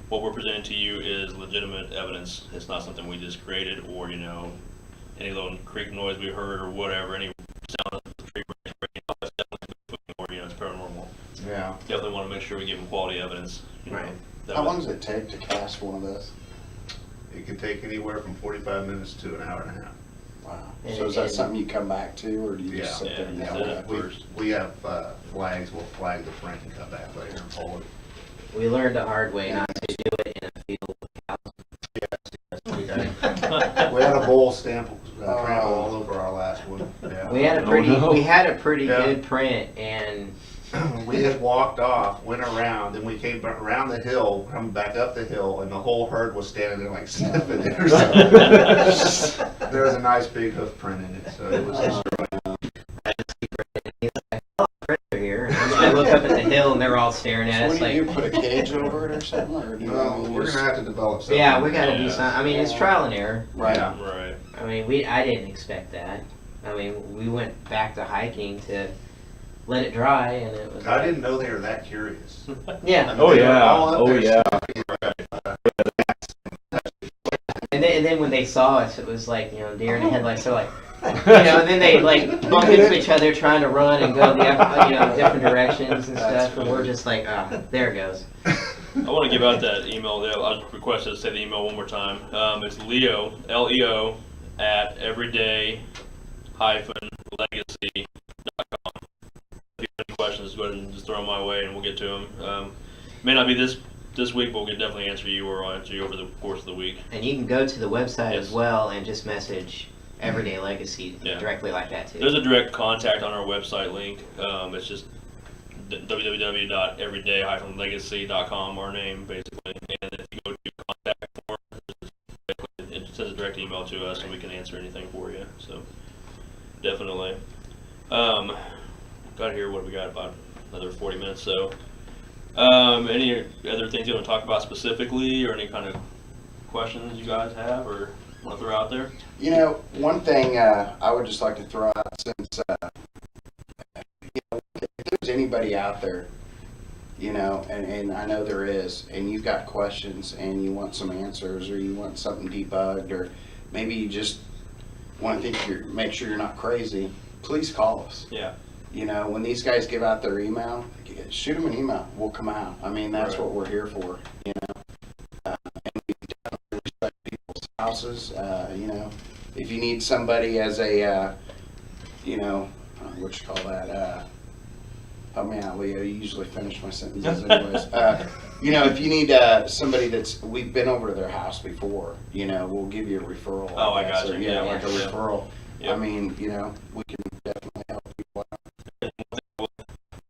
What we're presenting to you is legitimate evidence. It's not something we just created, or any little creak noise we heard or whatever, any sound of the tree breaking off. It's definitely, or it's paranormal. Yeah. Definitely want to make sure we give them quality evidence. Right. How long does it take to cast one of those? It can take anywhere from 45 minutes to an hour and a half. Wow. And- So is that and- something you come back to, or do you just Yeah. sit there and Yeah, yell yeah. at it? First. We have flags. We'll flag the print and come back later and pull it. we learned the hard way not to do it in a field. We had a bowl stamp print all over our last one. Yeah. We had a Oh, pretty no. we had a pretty Yeah. good print, and We had walked off, went around, then we came around the hill, coming back up the hill, and the whole herd was standing there like sniffing it or something. There was a nice big hoof print in it, so it was just they're here. And I look up at the hill, and they're all staring So at what us do you like, do, put a cage over it or something, or do you? no, we're gonna have to develop something. yeah, we got to do Yeah. something. I mean, it's trial and error. Right. Yeah. Right. I mean, I didn't expect that. I mean, we went back to hiking to let it dry, and it was. I like- didn't know they were that curious. Yeah, Oh They were yeah, all up oh there yeah. and then when they saw us, it was like deer in the headlights. They're like, and then they like bump into each other trying to run and go different directions and That's stuff, and we're just like, there it goes. I want to give out that email. I was requested to say the email one more time. It's Leo, Leo, at everyday-legacy.com. If you have any questions, go ahead and just throw them my way, and we'll get to them. May not be this week, but we'll definitely answer you, or I'll answer you over the course of the week. And you can go to the website Yes. as well and just message Everyday Legacy Yeah. directly like that too. There's a direct contact on our website link. It's just www.everyday-legacy.com, our name basically. And if you go to contact form, it sends a direct email to us, and we can answer anything for you. So definitely. Got here. What do we got? About another 40 minutes. So, any other things you want to talk about specifically, or any kind of questions you guys have, or want to throw out there? One thing I would just like to throw out, since if there's anybody out there, and I know there is, and you've got questions and you want some answers, or you want something debugged, or maybe you just want to make sure you're not crazy, please call us. Yeah. When these guys give out their email, shoot them an email. We'll come out. I mean, that's Right. what we're here for. And we definitely respect people's houses. If you need somebody as a, what you call that? Help me out, Leo. You usually finish my sentences anyways. If you need somebody we've been over to their house before, we'll give you a referral. Oh, I guess, got or, you. Yeah, like a yeah. referral. Yep. I mean, we can definitely help people out.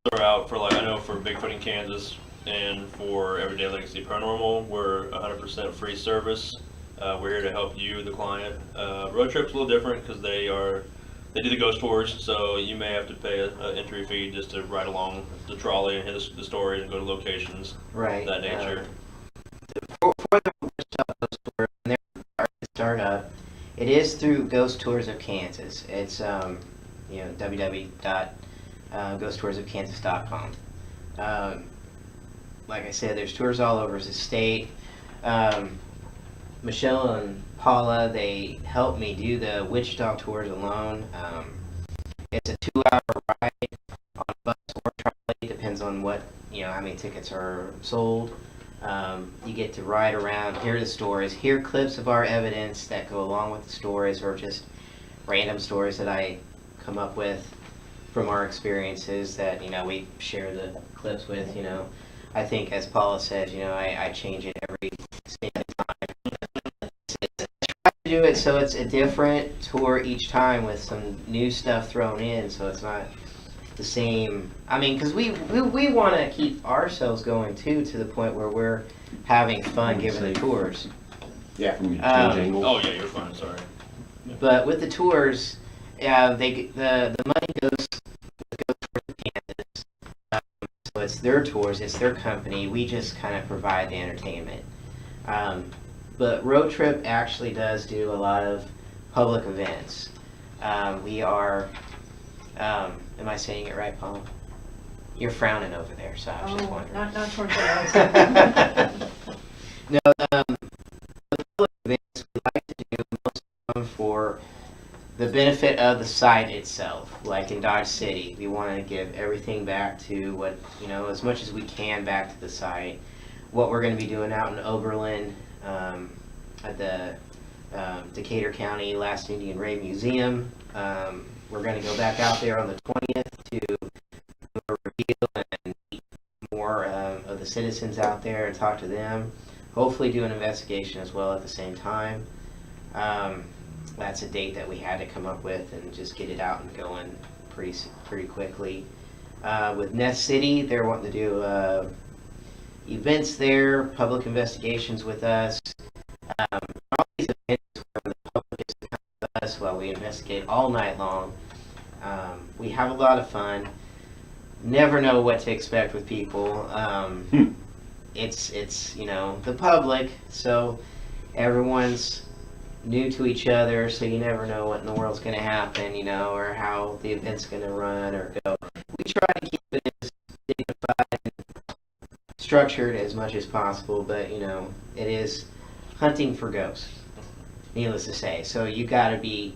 Throw out for I know for Bigfoot in Kansas and for Everyday Legacy Paranormal, we're 100% free service. We're here to help you, the client. Road trip's a little different because they do the ghost tours, so you may have to pay an entry fee just to ride along the trolley and hear the stories and go to locations Right. of that nature. For the Ghost Tour, when they're starting to start up, it is through Ghost Tours of Kansas. It's www.ghosttoursofkansas.com. Like I said, there's tours all over the state. Michelle and Paula, they helped me do the Wichita tours alone. It's a 2-hour ride on a bus or trolley, depends on what, how many tickets are sold. You get to ride around, hear the stories, hear clips of our evidence that go along with the stories, or just random stories that I come up with from our experiences that, we share the clips with, I think, as Paula said, I change it every single time. I try to do it so it's a different tour each time with some new stuff thrown in, so it's not the same. I mean, because we want to keep ourselves going too, to the point where we're having fun giving the tours. Yeah. From your Um, change angle. Oh yeah, you're fine. Sorry. But with the tours, the money goes towards the campus. So it's their tours, it's their company. We just kind of provide the entertainment. But Road Trip actually does do a lot of public events. We are, am I saying it right, Paul? You're frowning over there, so I was just wondering. Not towards the No, the public events we like to do most of them for the benefit of the site itself. Like in Dodge City, we want to give everything back to what, as much as we can back to the site. What we're going to be doing out in Oberlin at the Decatur County Last Indian Raid Museum. We're going to go back out there on the 20th to do a reveal and meet more of the citizens out there and talk to them. Hopefully do an investigation as well at the same time. That's a date that we had to come up with and just get it out and going pretty quickly. With Nest City, they're wanting to do events there, public investigations with us. All these events where the public is to come with us while we investigate all night long. We have a lot of fun. Never know what to expect with people. It's the public, so everyone's new to each other, so you never know what in the world's going to happen, or how the event's going to run or go. We try to keep it as dignified and structured as much as possible, but it is hunting for ghosts, needless to say. So you got to be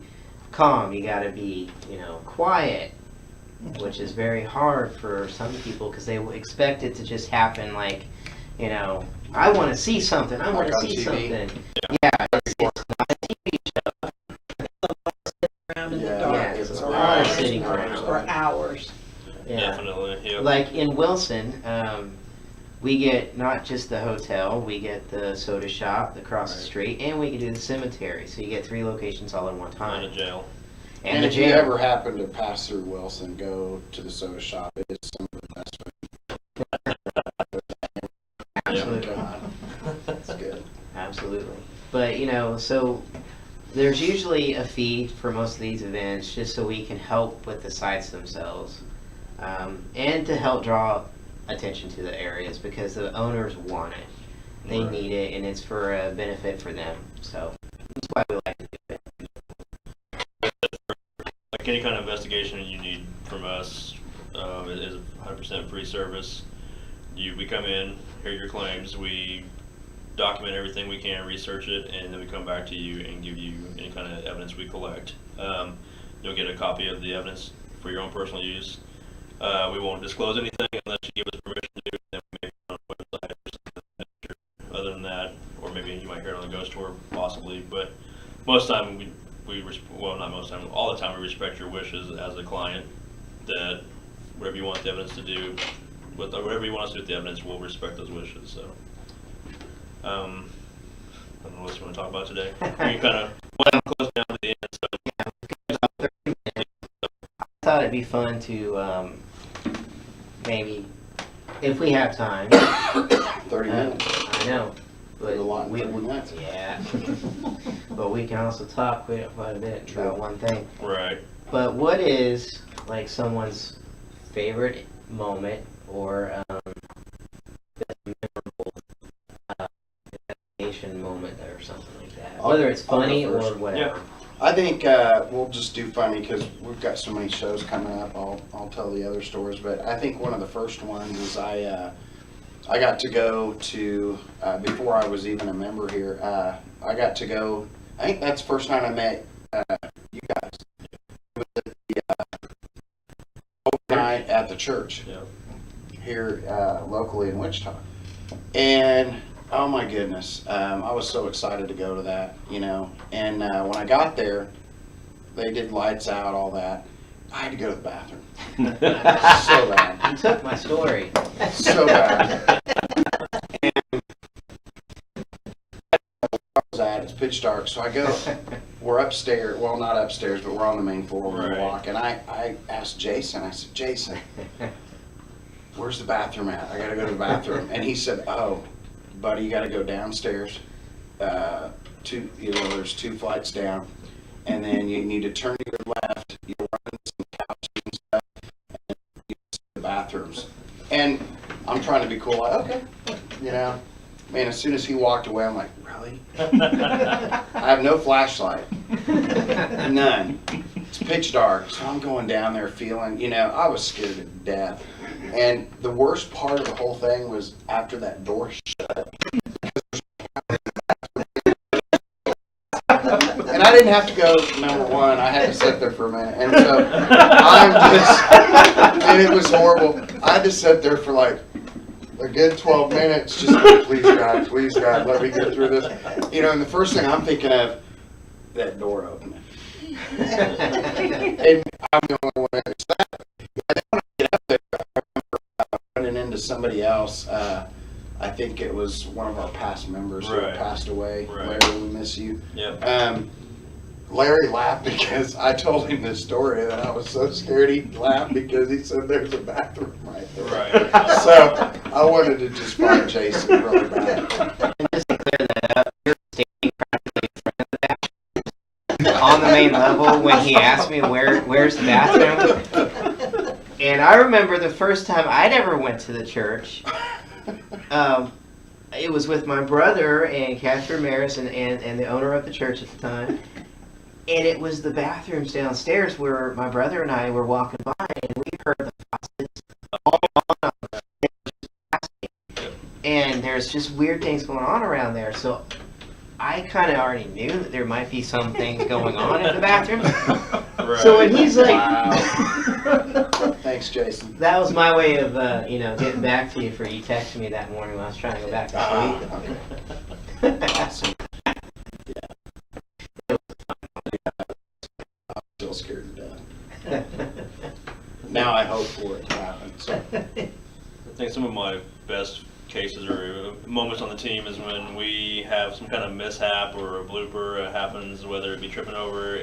calm, you got to be quiet, which is very hard for some people because they expect it to just happen like, I want to see something, I want Like to on see TV? something. Yeah, it's not a TV show. around in the Yeah, dark yeah, it's it's a a lot of lot. sitting around. for hours. Yeah. Definitely. Yep. Like in Wilson, we get not just the hotel, we get the soda shop across the street, and we can do the cemetery. So you get 3 locations all in one And time. a jail. And the if you jail. ever happen to pass through Wilson, go to the soda shop. It is some of the best food. Absolutely. God, it's good. Absolutely. But, so there's usually a fee for most of these events just so we can help with the sites themselves. And to help draw attention to the areas because the owners want it. They Right. need it and it's for a benefit for them. So that's why we like to do it. Like any kind of investigation you need from us is a 100% free service. We come in, hear your claims, we document everything we can, research it, and then we come back to you and give you any kind of evidence we collect. You'll get a copy of the evidence for your own personal use. We won't disclose anything unless you give us permission to, and then we make it on the website or something. Other than that, or maybe you might hear it on the ghost tour, possibly, but most of the time not most of the time, all the time we respect your wishes as a client, that whatever you want the evidence to do, whatever you want us to do with the evidence, we'll respect those wishes, so. I don't know what else you want to talk about today. We kind of went close down to the end, so. I thought it'd be fun to maybe, if we have time. 30 minutes. I know, but The line, we, 30 minutes. yeah. But we can also talk quite a bit about one thing. Right. But what is like someone's favorite moment or best memorable investigation moment or something like that? Whether it's I'll go funny or first. whatever. I think we'll just do funny because we've got so many shows coming up. I'll tell the other stories, but I think one of the first ones is I got to go to before I was even a member here. I got to go. I think that's the first time I met you guys. It was at the overnight at the church Yeah. here locally in Wichita, and oh my goodness, I was so excited to go to that, and when I got there, they did lights out, all that. I had to go to the bathroom. So bad. You took my story. So bad. And where I was at, it's pitch dark. So I go, we're upstairs, well, not upstairs, but we're on the main floor when we Right. walk. And I asked Jason, I said, Jason, where's the bathroom at? I got to go to the bathroom. And he said, oh, buddy, you got to go downstairs. There's 2 flights down. And then you need to turn to your left. You'll run into some couches and stuff. And you see the bathrooms. And I'm trying to be cool, like, okay, you know. Man, as soon as he walked away, I'm like, really? I have no flashlight. None. It's pitch dark. So I'm going down there feeling, you know, I was scared to death. And the worst part of the whole thing was after that door shut. And I didn't have to go, number one, I had to sit there for a minute. And so and it was horrible. I had to sit there for like a good 12 minutes, just like, please God, let me get through this. You know, and the first thing I'm thinking of, that door opening. And I'm the only one that that. And then when I get up there, I remember running into somebody else. I think it was one of our past members who Right. passed away. Right. Larry, we miss you. Yep. Larry laughed because I told him this story that I was so scared he laughed because he said there's a bathroom right there. Right. So I wanted to just find Jason really bad. And just to clear that up, you're standing practically in front of the bathroom on the main level when he asked me where's the bathroom. And I remember the first time I'd ever went to the church. It was with my brother and Catherine Maris and the owner of the church at the time. And it was the bathrooms downstairs where my brother and I were walking by, and we heard the faucets all on. And there's just weird things going on around there. So I kind of already knew that there might be some things going on in the bathroom. Right. So when he's like, Wow. Thanks, Jason. that was my way of, getting back to you for you texting me that morning when I was trying to go back to sleep. Okay. Awesome. I'm still scared to death. Now I hope for it to happen. So. I think some of my best cases or moments on the team is when we have some kind of mishap or a blooper happens, whether it be tripping over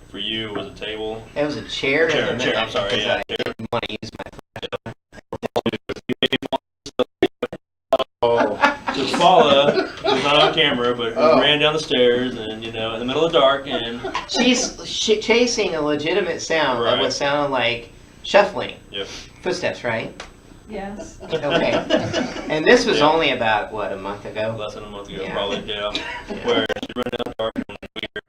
for you, it was a table. It was a chair. Chair, I'm sorry, because yeah. I didn't want to use my So Paula was not on camera, but ran down the stairs and, in the middle of the dark, and She's chasing a legitimate sound of Right. what sounded like shuffling. Yep. Footsteps, right? Yes. Okay. And this was Yeah. only about, what, a month ago? less than a month ago, Yeah. probably, yeah, where she ran down the dark and we heard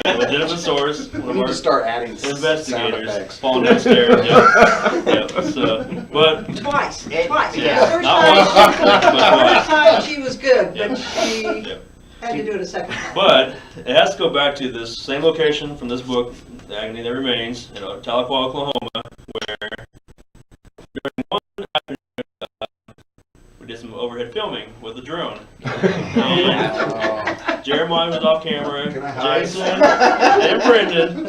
a legitimate source, one We of need our to start adding sound investigators effects. falling downstairs. Yep. So, but Twice. Yeah. First Not time, once, but first twice. time she was good, Yep. but she Yep. had to do it a second time. But it has to go back to this same location from this book, The Agony That Remains, Tahlequah, Oklahoma, where during one afternoon, we did some overhead filming with a drone. And Jeremiah was off camera, Can I hide? Jason, and Brendan.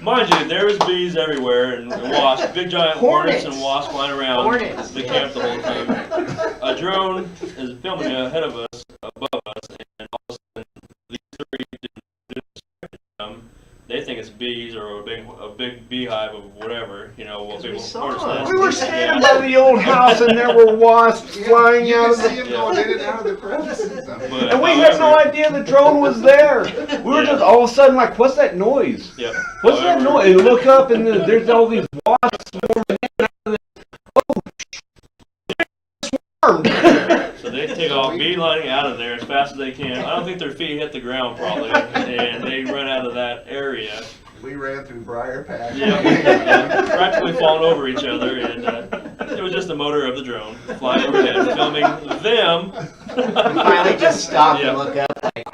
Mind you, there was bees everywhere and wasps, big giant hornets and wasps flying around Hornets. the camp the whole time. A drone is filming ahead of us, above us, and all of a sudden these three they think it's bees or a big beehive of whatever, what we people saw understand. it. We were standing by the old house and there were wasps flying You out can of see the... him going in and out of the crevices. But, And we had no idea the drone was there. We were just all of a sudden like, what's that noise? Yep. What's that However, noise? And look up and there's all these wasps swarming in and out of the... Oh, swarmed. So they take off beelining out of there as fast as they can. I don't think their feet hit the ground probably, and they run out of that area. We ran through briar patch. Yeah, practically falling over each other, and it was just the motor of the drone flying overhead, filming them. We finally just stopped Yeah. and looked up like,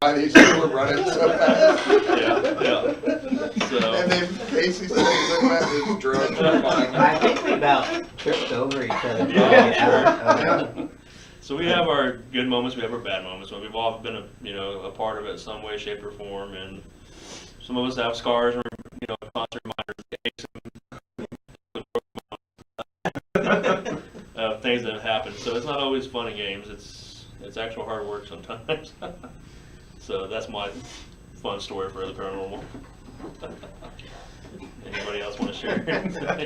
Why these two were running so fast. Yeah. So. And then Casey said he looked at his drone flying. I think we about tripped over each other. Yeah. So we have our good moments, we have our bad moments. We've all been a part of it in some way, shape, or form, and some of us have scars or constant reminders. happens. So it's not always fun and games. It's actual hard work sometimes. So that's my fun story for the paranormal. Anybody else want to share? You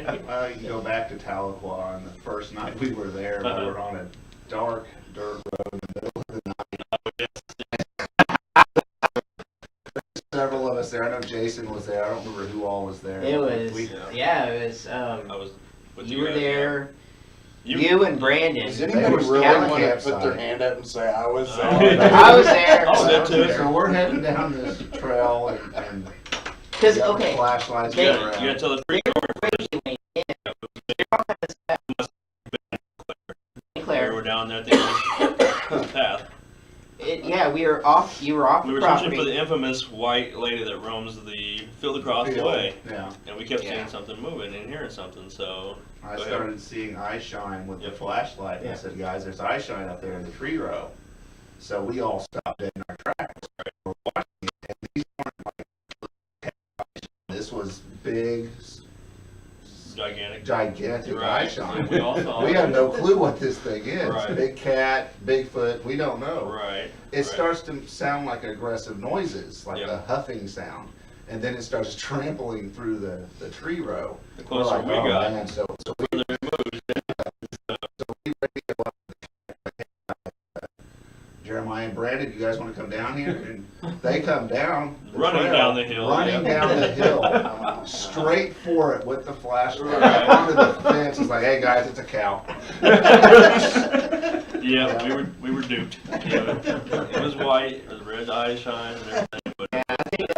can go back to Tahlequah, and the first night we were there, we were on a dark dirt road in the middle of the night. Several of us there. I know Jason was there. I don't remember who all was there. It was, We- I was with you were guys, there, yeah. you and Brandon. Does They anybody were really scouting want to campsite. put their hand up and say, I was Oh, there? I was there. I was there too. So we're heading down this trail, and Because, we got okay, flashlights they- going You around. gotta tell the they were radiating in. They're all kind of stuff. we Claire, were down there at the end of the path. yeah, we were off. You were off We the were property. searching for the infamous white lady that roams the field across the Field, way, Yeah. and we kept Yeah. seeing something moving and hearing something. So I Go ahead. started seeing eye shine with the Yep. flashlight. And I Yeah. said, guys, there's eye shine up there in the tree row. So we all stopped dead in our tracks. We're watching it, and these weren't like, this was big, gigantic. gigantic eye Right. shine. We all saw We it. have no clue what this thing is. Right. Big cat, Bigfoot, we don't know. Right. It right. starts to sound like aggressive noises, like Yep. a huffing sound. And then it starts trampling through the tree row. The We're closer like, we oh, got, man. So we the further it moves. Jeremiah and Brandon, you guys want to come down here? And they come down. Running trail, down the hill, Running yeah. down the hill, straight for it with the flashlight. Right. Onto the fence. It's like, hey guys, it's a cow. Yeah, we were duped. Yeah, it was white, it was red eye shine and everything, but Yeah, I think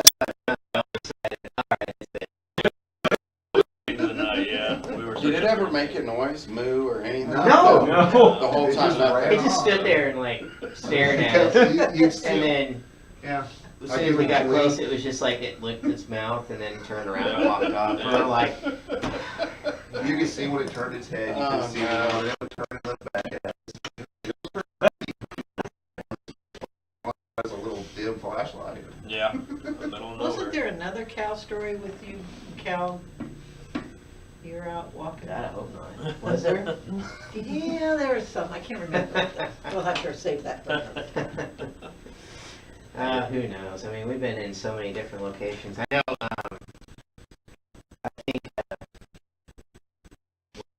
into the night, yeah, we were. Did it searching ever for- make a noise, moo, or anything? No. The whole It time, just nothing. ran It just off. stood there and like stared at us. You'd see, And then yeah. as Like soon as we it got was close, it was just like it licked its mouth and then turned around and walked off. And we're like, You could see when it turned its head. You Oh, could see no. when it would turn and look back at us. It was a little dim flashlight. Yeah, in the middle of nowhere. Wasn't there another cow story with you, cow? You were out walking. God, I hope not. Was there? Yeah, there was some. I can't remember. We'll have to save that for another. Who knows? I mean, we've been in so many different locations. I know, I think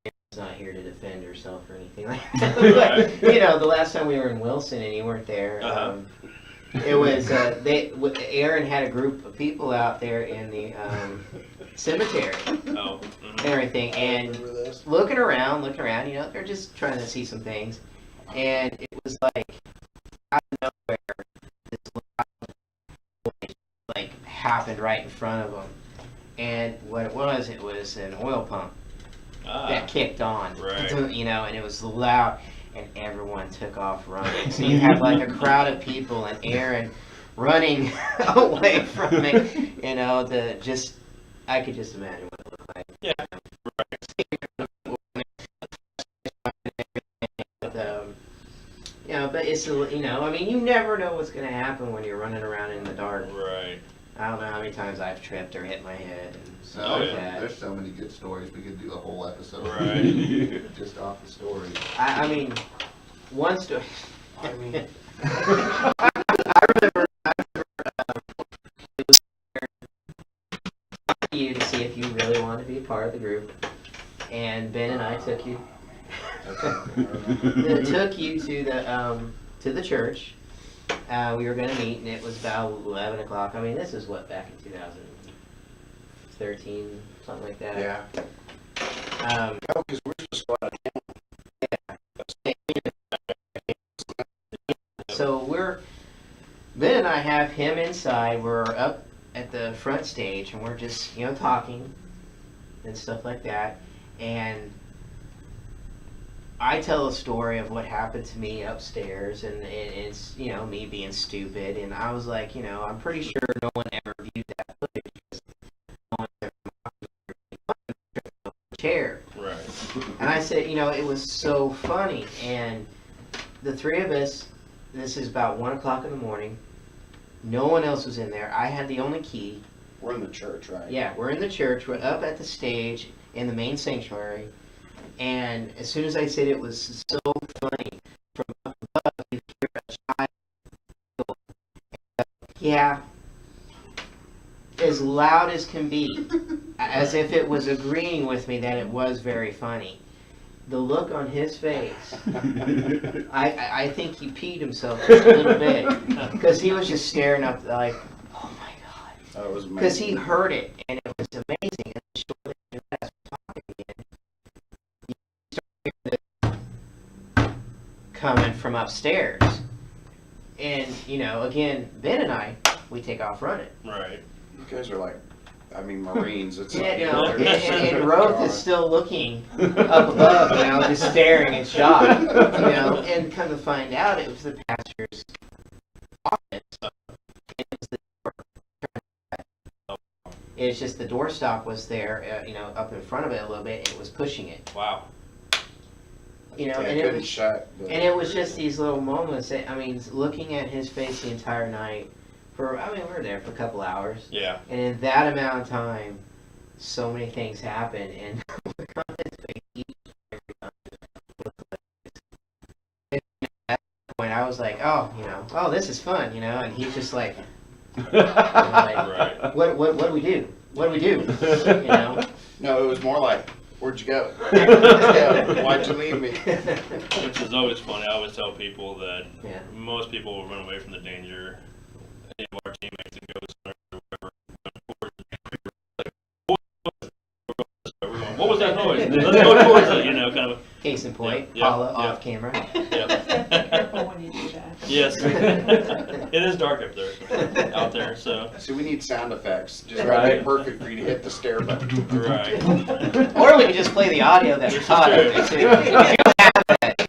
it's not here to defend herself or anything like that. Right. But, you know, the last time we were in Wilson and you weren't there, Uh-huh. it was, Aaron had a group of people out there in the cemetery Oh. and everything, and Remember this? looking around, you know, they're just trying to see some things. And it was like, out of nowhere, this loud noise, like, happened right in front of them. And what it was an oil pump that kicked on. Right. You know, and it was loud, and everyone took off running. So you have like a crowd of people, and Aaron running away from it, you know, I could just imagine what it looked like. Yeah. You know, but it's, you know, I mean, you never know what's going to happen when you're running around in the dark. Right. I don't know how many times I've tripped or hit my head and stuff Oh, like yeah. that. There's so many good stories. We could do a whole episode. Right. Just off the story. I mean, one story. I mean, I remember it was for you to see if you really wanted to be a part of the group, and Ben and I took you. Took you to the church. We were going to meet, and it was about 11 o'clock. I mean, this is what, back in 2013, something like that. yeah. Um, Because we're just going to So Ben and I have him inside. We're up at the front stage, and we're just, you know, talking and stuff like that. And I tell a story of what happened to me upstairs, and it's, you know, me being stupid. And I was like, you know, I'm pretty sure no one ever viewed that footage because no one ever the chair. Right. And I said, you know, it was so funny. And the three of us, this is about 1 o'clock in the morning. No one else was in there. I had the only key. We're in the church, right? Yeah, we're in the church. We're up at the stage in the main sanctuary. And as soon as I said it was so funny, from up above you hear a child go, yeah, as loud as can be, as if it was agreeing with me that it was very funny. The look on his face, I think he peed himself just a little bit, because he was just staring up like, oh my God. That was Because he amazing. heard it, and it was amazing. And the short and fast talking again, you start hearing it coming from upstairs. And, you know, again, Ben and I, we take off running. Right. You guys are like, I mean, Marines. It's Yeah, like, you know, and Roth is still looking up above, you know, just staring in shock, you know, and come to find out it was the pastor's office. It was the door. It's just the doorstop was there, you know, up in front of it a little bit, and it was pushing it, Wow. you know, Yeah, and it couldn't was, shut. But and it was just these little moments that, I mean, looking at his face the entire night, for, I mean, we were there for a couple hours. Yeah. And in that amount of time, so many things happen, and look on his face each and every time was hilarious. And at that point, I was like, oh, you know, oh, this is fun, you know, and he's just like, Right. what do we do? What do we do? You know? No, it was more like, where'd you go? Yeah, why'd you leave me? Which is always funny. I always tell people that Yeah. most people will run away from the danger. Any of our teammates that go somewhere or whatever, what was that noise? Let's go towards it, you know, kind of. Case in point, Yeah, Paula yeah. off camera. Careful when you do that. Yes. It is dark up there, out there, so. See, we need sound effects. Just Right. make it perfect for you to hit the stare button. Right. Or we could just play the audio that we This is caught true. of it, too. You have that.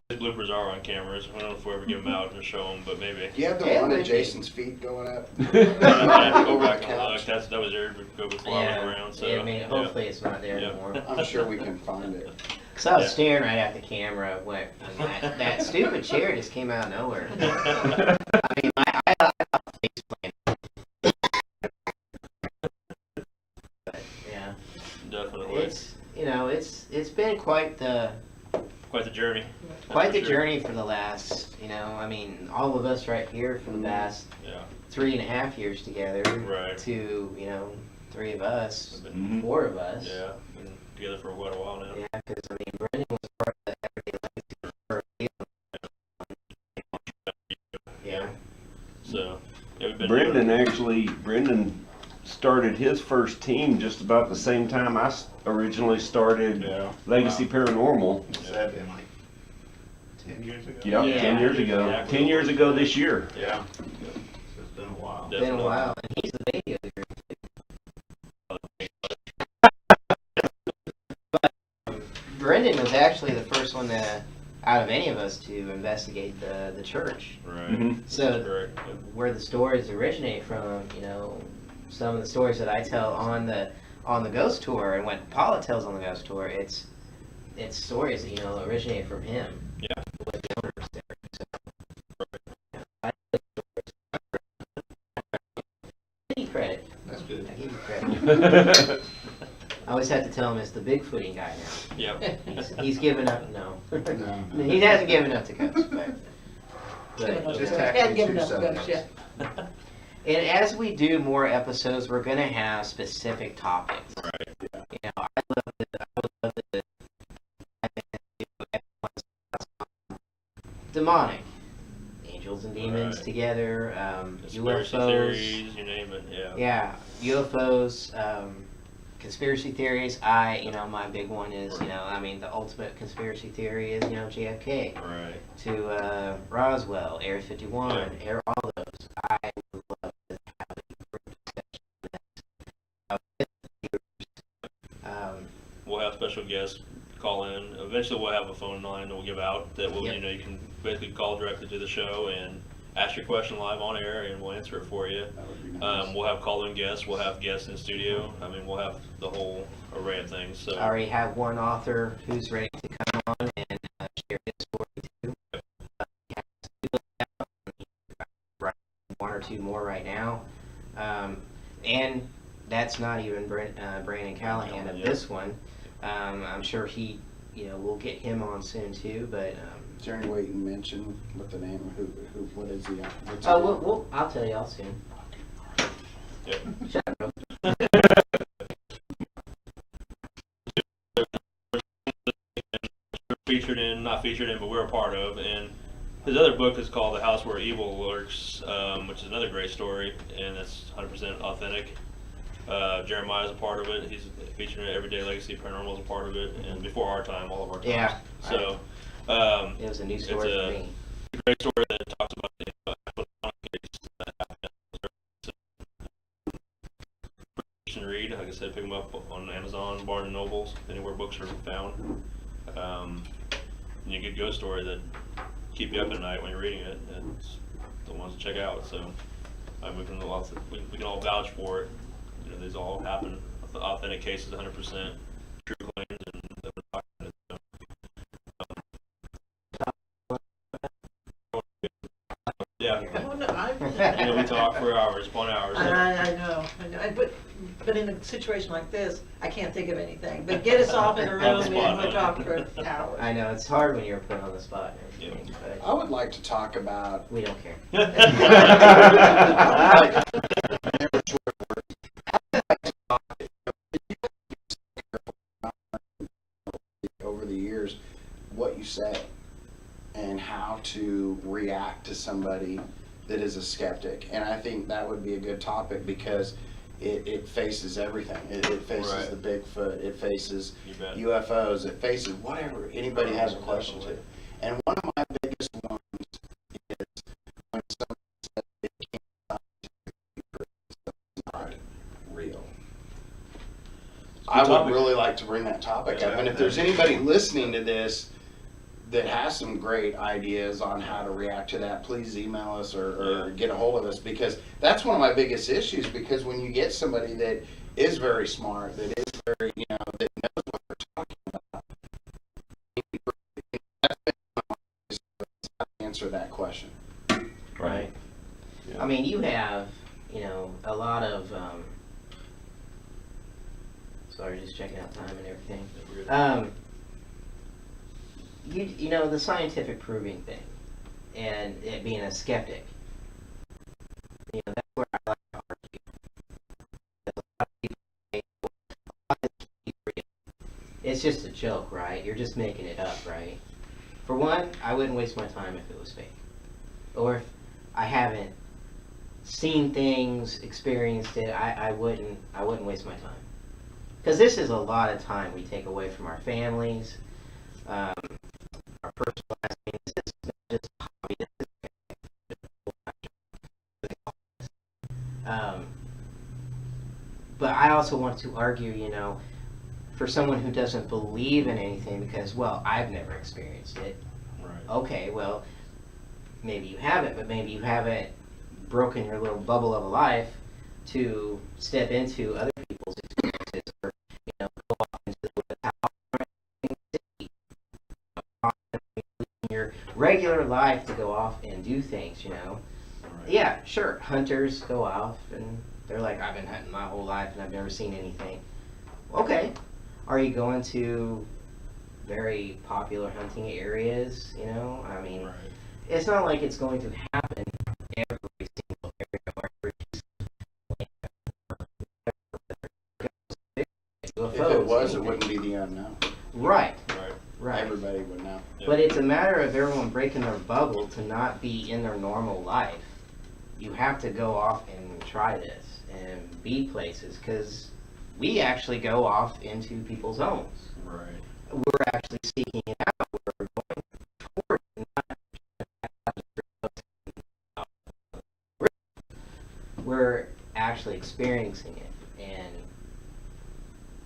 These bloopers are on cameras. I don't know if we ever give them out and show them, but maybe. Do you have the Yeah, one of maybe. Jason's feet going up? I have to go Over back the and look. couch. That was there go before I went around. So yeah, I mean, hopefully it's not there Yeah. anymore. I'm sure we can find it. Because I was Yeah. staring right at the camera when that stupid chair just came out of nowhere. Yeah. I mean, I thought face planted. But, yeah, Definitely. it's, you know, it's been quite the journey. quite the for sure. journey for the last, you know, I mean, all of us right here for the past Yeah. 3.5 years together, Right. to, you know, 3 of us, We've Mhm. 4 of us. Yeah. Been together for quite a while now. Yeah, because I mean, Brendan was part of the Everyday Legacy for yeah. So yeah, we've been Brendan started his first team just about the same time I originally started Yeah. Legacy Paranormal. Has that been like 10 years ago? Yep, Yeah. 10 years ago. Yeah. 10 years ago this year. Yeah. So it's been a while. Been a Definitely. while, and he's the baby of the group. Brendan was actually the first one to, out of any of us, to investigate the church. Right. Mhm. So Correct. where the stories originate from, you know, some of the stories that I tell on the ghost tour and what Paula tells on the ghost tour, it's stories that, you know, originate from him. Yeah. With the owners there. So, yeah, I give you credit. That's good. I give you credit. I always have to tell him it's the Bigfooting guy now. Yep. He's given up. No, No. he hasn't given up to ghosts. But Just Hadn't tackling given two up ghosts subjects. yet. and as we do more episodes, we're gonna have specific topics. Right. You know, I would love to demonic, angels and demons Right. together, Conspiracy UFOs. theories, you name it. Yeah. Yeah, UFOs, conspiracy theories. You know, my big one is, you know, I mean, the ultimate conspiracy theory is, you know, JFK Right. to Roswell, Area 51, all those. I would love to have a group discussion. We'll have special guests call in. Eventually, we'll have a phone line that we'll give out that will, Yep. you know, you can basically call directly to the show and ask your question live on air, and we'll answer it for you. That would be nice. We'll have call-in guests. We'll have guests in studio. I mean, we'll have the whole array of things. So. I already have one author who's ready to come on and share his story too. He has two out, and he's writing 1 or 2 more right now. And that's not even Brandon Callahan of Yeah. this one. I'm sure he, we'll get him on soon too. But Is there any way you can mention what the name, what is he? What's he oh, doing? I'll tell y'all soon. Yeah. Shut up. Not featured in, but we're a part of. And his other book is called The House Where Evil Lurks, which is another great story, and it's 100% authentic. Jeremiah's a part of it. He's featured in Everyday Legacy Paranormal is a part of it, and before our time, all of our times. Yeah. So It was a new story it's for me. a great story that talks about the case that happened. And read, like I said, pick them up on Amazon, Barnes and Nobles, anywhere books are found. And you get a ghost story that keep you up at night when you're reading it. And it's the ones to check out. So we can all vouch for it. These all happen. Authentic cases, 100% true claims, and that we're documented. Yeah. Oh, no, We talk for hours, upon hours. I know, but in a situation like this, I can't think of anything. But get us off in a room On the and spot, we'll huh? talk for hours. I know it's hard when you're put on the spot and everything, I would like to talk about but we don't care. over the years what you say and how to react to somebody that is a skeptic. And I think that would be a good topic because it faces everything. It faces Right. the Bigfoot, it faces You bet. UFOs, it faces whatever anybody has a question to. And one of my biggest ones is when someone says it can't not real. I would topic. really like to bring that topic up. And if there's anybody listening to this that has some great ideas on how to react to that, please email us or get a hold of us, because that's one of my biggest issues. Because when you get somebody that is very smart, that is very, that knows what they're talking about, answer that question. Right. Yeah. I mean, you have, a lot of, sorry, just checking out time and everything. The scientific proving thing and it being a skeptic, that's where I like to argue. A lot of people say, "Well, it's just a joke, right? You're just making it up, right?" For one, I wouldn't waste my time if it was fake. Or if I haven't seen things, experienced it, I wouldn't waste my time. Because this is a lot of time we take away from our families, our personal lives. I mean, this is not just a hobby. But I also want to argue, for someone who doesn't believe in anything because, well, I've never experienced it. Right. Okay, well, maybe you haven't, but maybe you haven't broken your little bubble of a life to step into other people's experiences or, go off into the your regular life to go off and do things, Right. Yeah, sure, hunters go off and they're like, I've been hunting my whole life and I've never seen anything. Okay, are you going to very popular hunting areas, I mean, Right. it's not like it's going to happen every single area or every If it was, it wouldn't be the unknown. Right, Right. right. Everybody would know. Yeah. But it's a matter of everyone breaking their bubble to not be in their normal life. You have to go off and try this and be places, because we actually go off into people's homes. Right. We're actually seeking it out. We're going toward it, we're actually experiencing it. And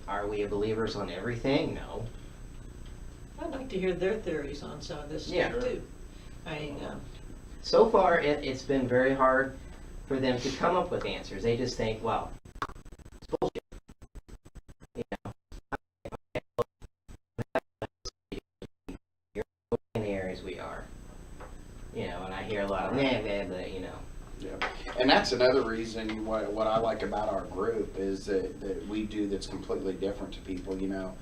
are we believers on everything? No. I'd like to hear their theories on some of this Yeah. stuff too. I mean, So far, it's been very hard for them to come up with answers. They just think, well, it's bullshit. You're in the areas we are. And I hear a lot of, but, Yeah. And that's another reason what I like about our group is that we do that's completely different to people, you know.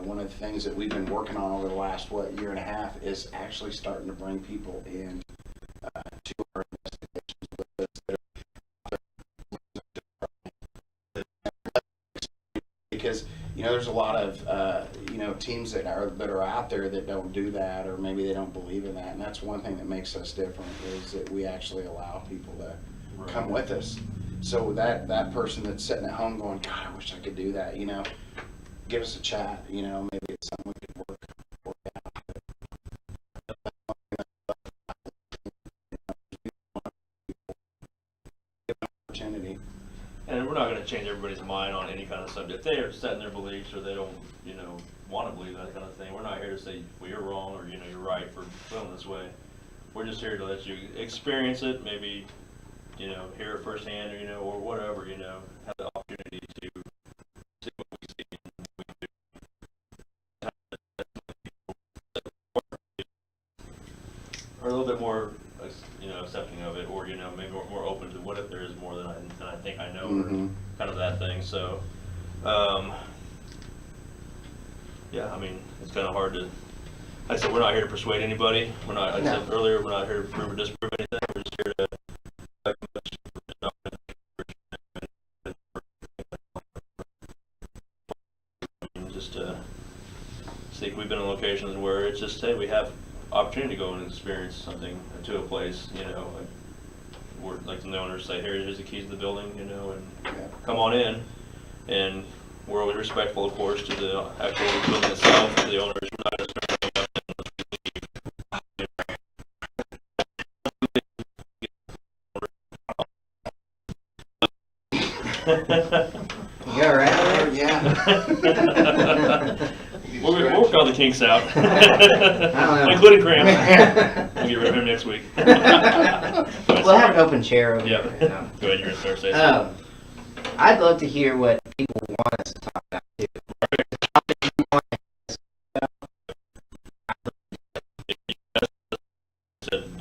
One of the things that we've been working on over the last, year and a half is actually starting to bring people in to our investigations with us that because, you know, there's a lot of, you know, teams that are out there that don't do that, or maybe they don't believe in that. And that's one thing that makes us different is that we actually allow people to come with us. So that person that's sitting at home going, God, I wish I could do that, you know, give us a chat, you know, maybe it's something we could work out. Opportunity. And we're not going to change everybody's mind on any kind of subject. If they are set in their beliefs or they don't, you know, want to believe that kind of thing, we're not here to say, well, you're wrong or, you know, you're right for feeling this way. We're just here to let you experience it, maybe, you know, hear it firsthand or, you know, or whatever, you know, have the opportunity to see what we see and what we do. Or a little bit more, you know, accepting of it, or, you know, maybe more open to what if there is more than I think I know, Mm-hmm. or kind of that thing. So, yeah, I mean, it's kind of hard to, like I said, we're not here to persuade anybody. We're not, like I said earlier, we're not here to prove or disprove anything. We're just here to just see, we've been in locations where it's just, hey, we have opportunity to go and experience something to a place, you know, like the owners say, here's the keys to the building, you know, and come on in. And we're always respectful, of course, to the actual building itself, to the owners. We're not going to start You alright? Yeah. We'll work all the kinks out, know. including cramps. We'll get rid of him next week. We'll have an open chair over Yeah. there. Go ahead, you're going to start saying something. I'd love to hear what people want us to talk about too.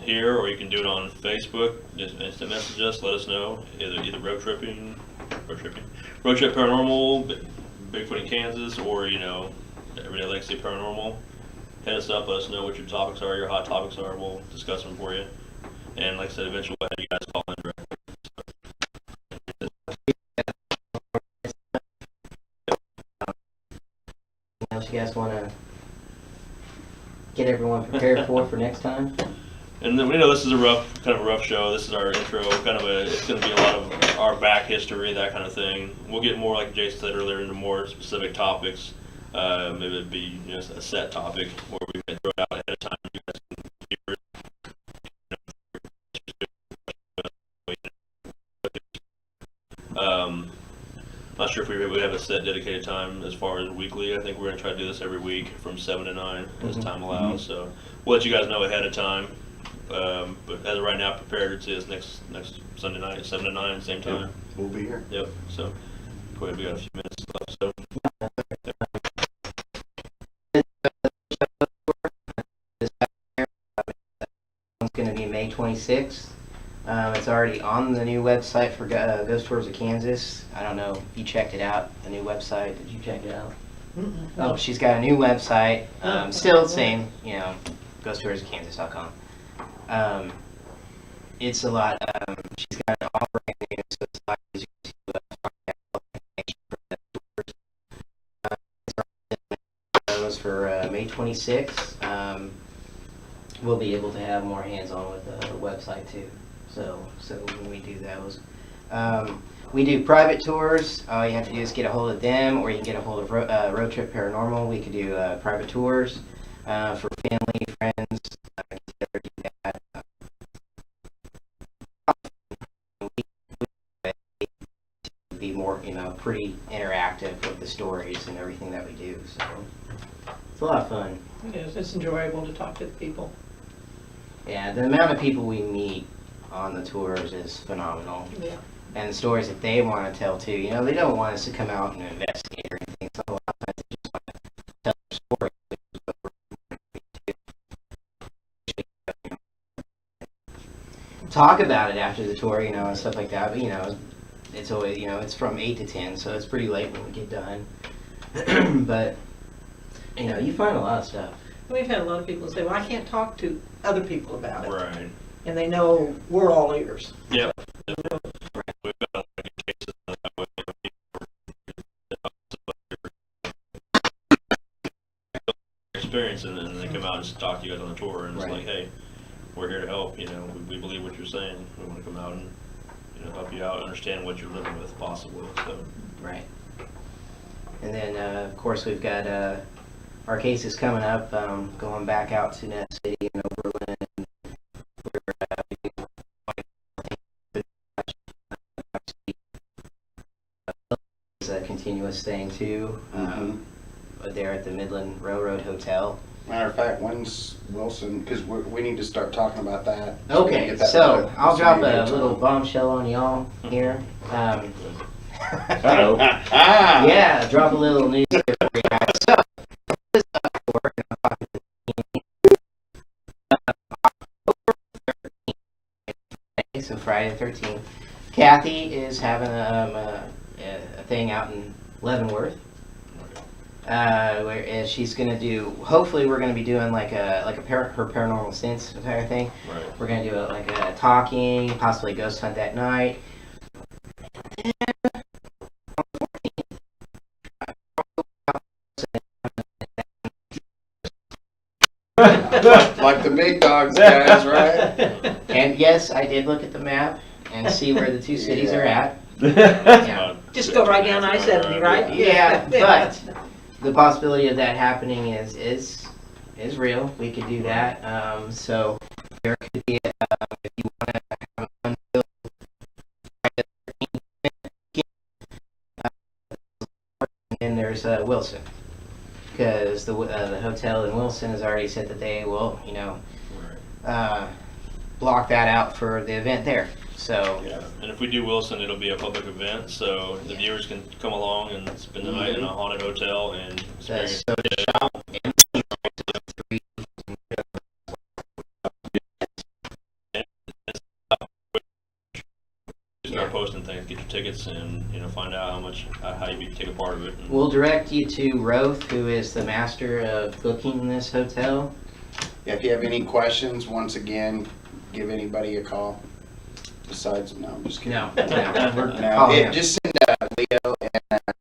Here, or you can do it on Facebook. Just instant message us. Let us know either road trip paranormal, Bigfoot in Kansas, or, you know, Everyday Legacy Paranormal. Hit us up. Let us know what your topics are, your hot topics are. We'll discuss them for you. And like I said, eventually we'll have you guys call in directly. What else you guys want to get everyone prepared for next time? And then we know this is kind of a rough show. This is our intro, it's going to be a lot of our back history, that kind of thing. We'll get more, like Jason said earlier, into more specific topics. Maybe it'd be, you know, a set topic where we may throw it out ahead of time. You guys can hear it. Not sure if we would have a set dedicated time as far as weekly. I think we're going to try to do this every week from 7 to 9 as time allows. So we'll let you guys know ahead of time. But as of right now, prepared to see us next Sunday night at 7 to 9, same time. We'll be here. Yep. So go ahead. We got a few minutes left. So. It's going to be May 26th. It's already on the new website for Ghost Tours of Kansas. I don't know if you checked it out, the new website. Did you check it out? Oh, she's got a new website. Still the same, you know, ghosttoursofkansas.com. It's a lot. She's got it all brand new, so it's a lot easier to find out information for the tours. Those for May 26th. We'll be able to have more hands-on with the website too. So when we do those, we do private tours. All you have to do is get a hold of them, or you can get a hold of Road Trip Paranormal. We could do private tours for family, friends. Consider do that. Be more, you know, pretty interactive with the stories and everything that we do. So it's a lot of fun. It is. It's enjoyable to talk to the people. Yeah, the amount of people we meet on the tours is phenomenal. Yeah. And the stories that they want to tell too. You know, they don't want us to come out and investigate or anything. So a lot of times they just want to tell their story. Which is what we're talk about it after the tour, and stuff like that. But it's always, it's from 8 to 10, so it's pretty late when we get done. But you find a lot of stuff. We've had a lot of people say, well, I can't talk to other people about it. Right. And they know we're all ears. Yep. We've got a lot of cases that way. Experience and then they come out and just talk to you guys on the tour and it's Right. like, hey, we're here to help. We believe what you're saying. We want to come out and help you out, understand what you're living with possibly. So. Right. And then, of course, we've got our cases coming up, going back out to Ness City and Oberlin. And it's a continuous thing, too. There at the Midland Railroad Hotel. Matter of fact, when's Wilson? Because we need to start talking about that. We can Okay, get that so done. I'll So drop you get a time. little bombshell on y'all here. Uh-oh. Ah! Yeah, drop a little news here for you guys. So, this is up for, and I'm talking to October 13th, so Friday the 13th. Kathy is having a thing out in Leavenworth. Where she's gonna do. Hopefully, we're gonna be doing like her paranormal sense entire thing. Right. We're gonna do like a talking, possibly ghost hunt that night. Like the big dogs, guys, right? And yes, I did look at the map and see where the two cities are at. Yeah. Just go right down I-70, right? Yeah, but the possibility of that happening is real. We could do that. So there could be, if you want to have a fun filled and then there's Wilson, because the hotel in Wilson has already said that they will, block that out for the event there. So Yeah, and if we do Wilson, it'll be a public event, so the viewers can come along and spend the night in a haunted hotel and the experience soda shop and three. start posting things, get your tickets, and find out how you can take a part of it. And We'll direct you to Roth, who is the master of booking this hotel. Yeah, if you have any questions, once again, give anybody a call. Besides, no, I'm just kidding. No, we're No, calling him. just send Leo and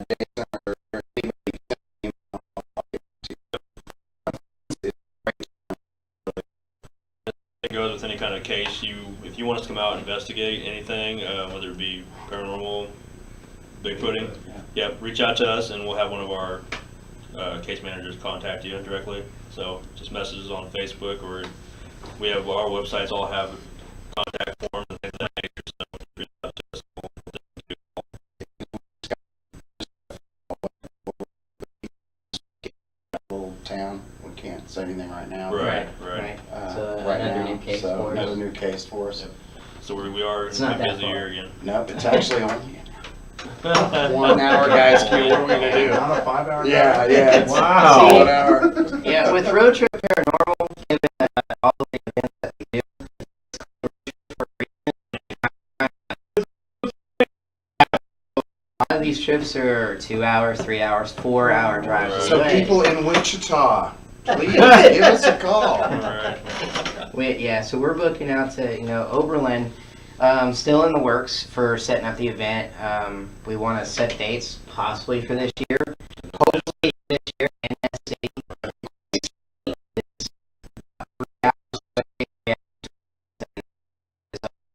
Jason or anybody. it goes with any kind of case. If you want us to come out and investigate anything, whether it be paranormal, Bigfooting, reach out to us and we'll have one of our case managers contact you directly. So just messages on Facebook, or we have our websites all have contact forms and things of that nature. So reach out to us. Little town, we can't say anything right now. Right. So Right another now, new case so for another us. new case for us. So we are It's not in a that busy far. year again. Nope, it's actually only 1 hour, guys. What are we gonna do? Not a 5-hour Yeah, drive? yeah. It's Wow. it's 1 hour. Yeah, with Road Trip Paranormal, given all the events that we do, a lot of these trips are 2 hours, 3 hours, 4-hour drives So away. people in Wichita, please give us a call. Alright. So we're booking out to, Oberlin, still in the works for setting up the event. We want to set dates possibly for this year. Hopefully this year in SC.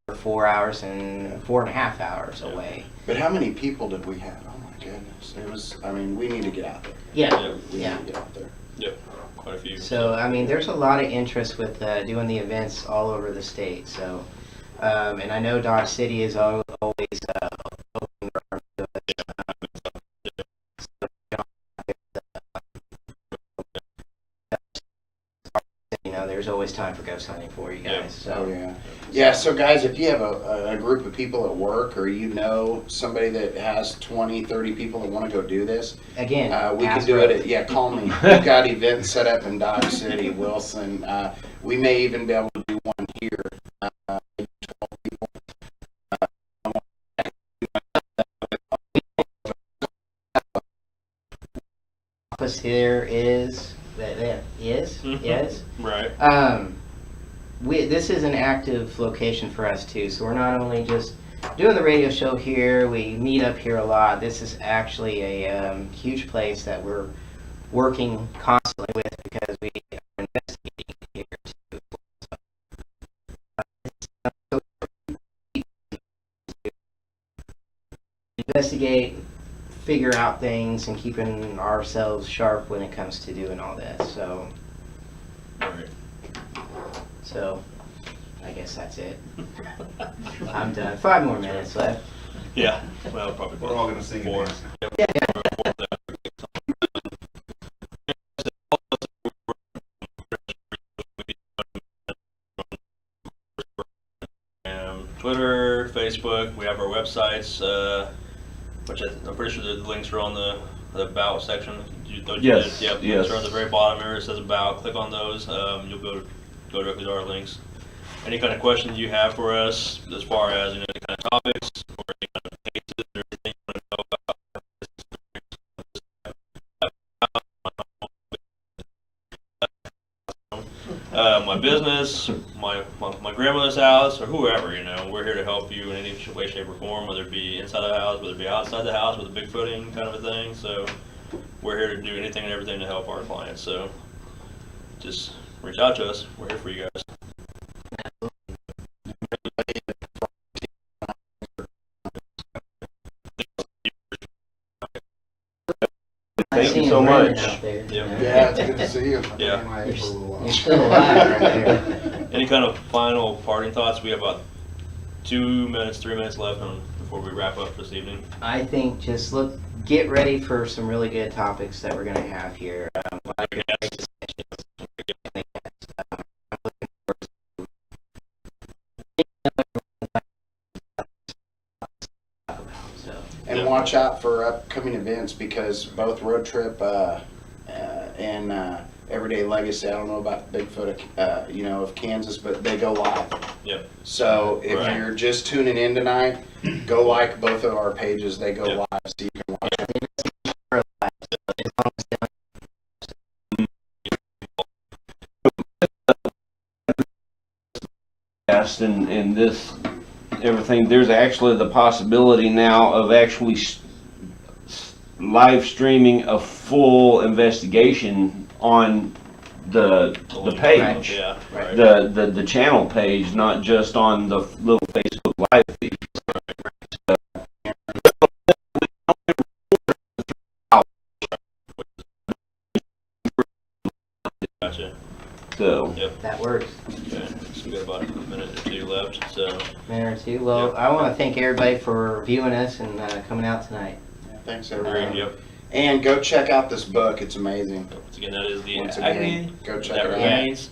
For 4 hours and 4.5 hours away. But how many people did we have? Oh my goodness. It was, we need to get out there. Yeah. We Yeah. need to get out there. Yep, quite a few. So, there's a lot of interest with doing the events all over the state. So, and I know Dodge City is always open their arms to it. There's always time for ghost hunting for you guys. Oh, So, yeah. Yeah, so guys, if you have a group of people at work or somebody that has 20, 30 people that want to go do this, again, we can ask do Road. it call me. We've got events set up in Dodge City, Wilson. We may even be able to do one here, maybe 12 here is Right. This is an active location for us too. So we're not only just doing the radio show here. We meet up here a lot. This is actually a huge place that we're working constantly with because we are investigating here too. So, investigate, figure out things, and keeping ourselves sharp when it comes to doing all this. So, Right. so I guess that's it. I'm done. 5 more minutes left. Yeah. Well, probably. We're all gonna sing and four. dance. Twitter, Facebook. We have our websites, which I'm pretty sure the links are on the about section. Yes, Yep. yes. Links are on the very bottom there. It says about. Click on those. You'll go directly to our links. Any kind of questions you have for us, as far as any kind of topics or any kind of cases or anything you want to know about. My business, my grandmother's house, or whoever, we're here to help you in any way, shape, or form, whether it be inside the house, whether it be outside the house with a big footing kind of a thing. So we're here to do anything and everything to help our clients. So just reach out to us. We're here for you guys. Thank I you seen so him running much. out there. Yep. Yeah, it's good to see you. Yeah. You're still alive right there. Any kind of final parting thoughts? We have about 2 minutes, 3 minutes left before we wrap up this evening. I think just get ready for some really good topics that we're going to have here. Like your guys' sessions, I'm looking forward to so. And watch out for upcoming events because both Road Trip and Everyday Legacy, I don't know about Bigfoot, of Kansas, but they go live. Yep. So if Right. you're just tuning in tonight, go like both of our pages. They go Yep. live so you can watch it. And this everything, there's actually the possibility now of actually live streaming a full investigation on the page, Yeah. Right. the channel page, not just on the little Facebook live feed. Gotcha. So Yep. That works. Okay. So we got about a minute or two left. So Minute or two. Well, Yep. I want to thank everybody for viewing us and coming out tonight. Thanks, agreed. everybody. Yep. And go check out this book. It's amazing. Once again, that is the Once agony again, go check that it out. remains.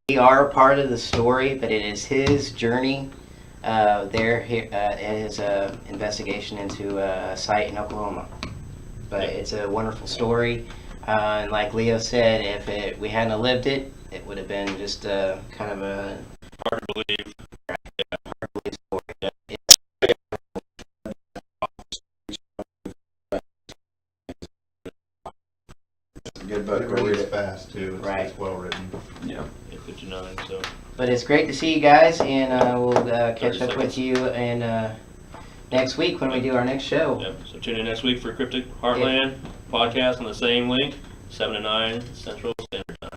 We are part of the story, but it is his journey. His investigation into a site in Oklahoma. But it's a wonderful story. And like Leo said, if we hadn't lived it, it would have been just kind of a Hard to believe. hard to believe story. It's a good book. It Go read reads it. fast too. Right. It's well written. yeah. Yeah, 59. So But it's great to see you guys, and we'll catch 30 up with you and next week when we do our next show. yep. So tune in next week for Cryptic Heartland podcast on the same link, 7 to 9 Central Standard Time.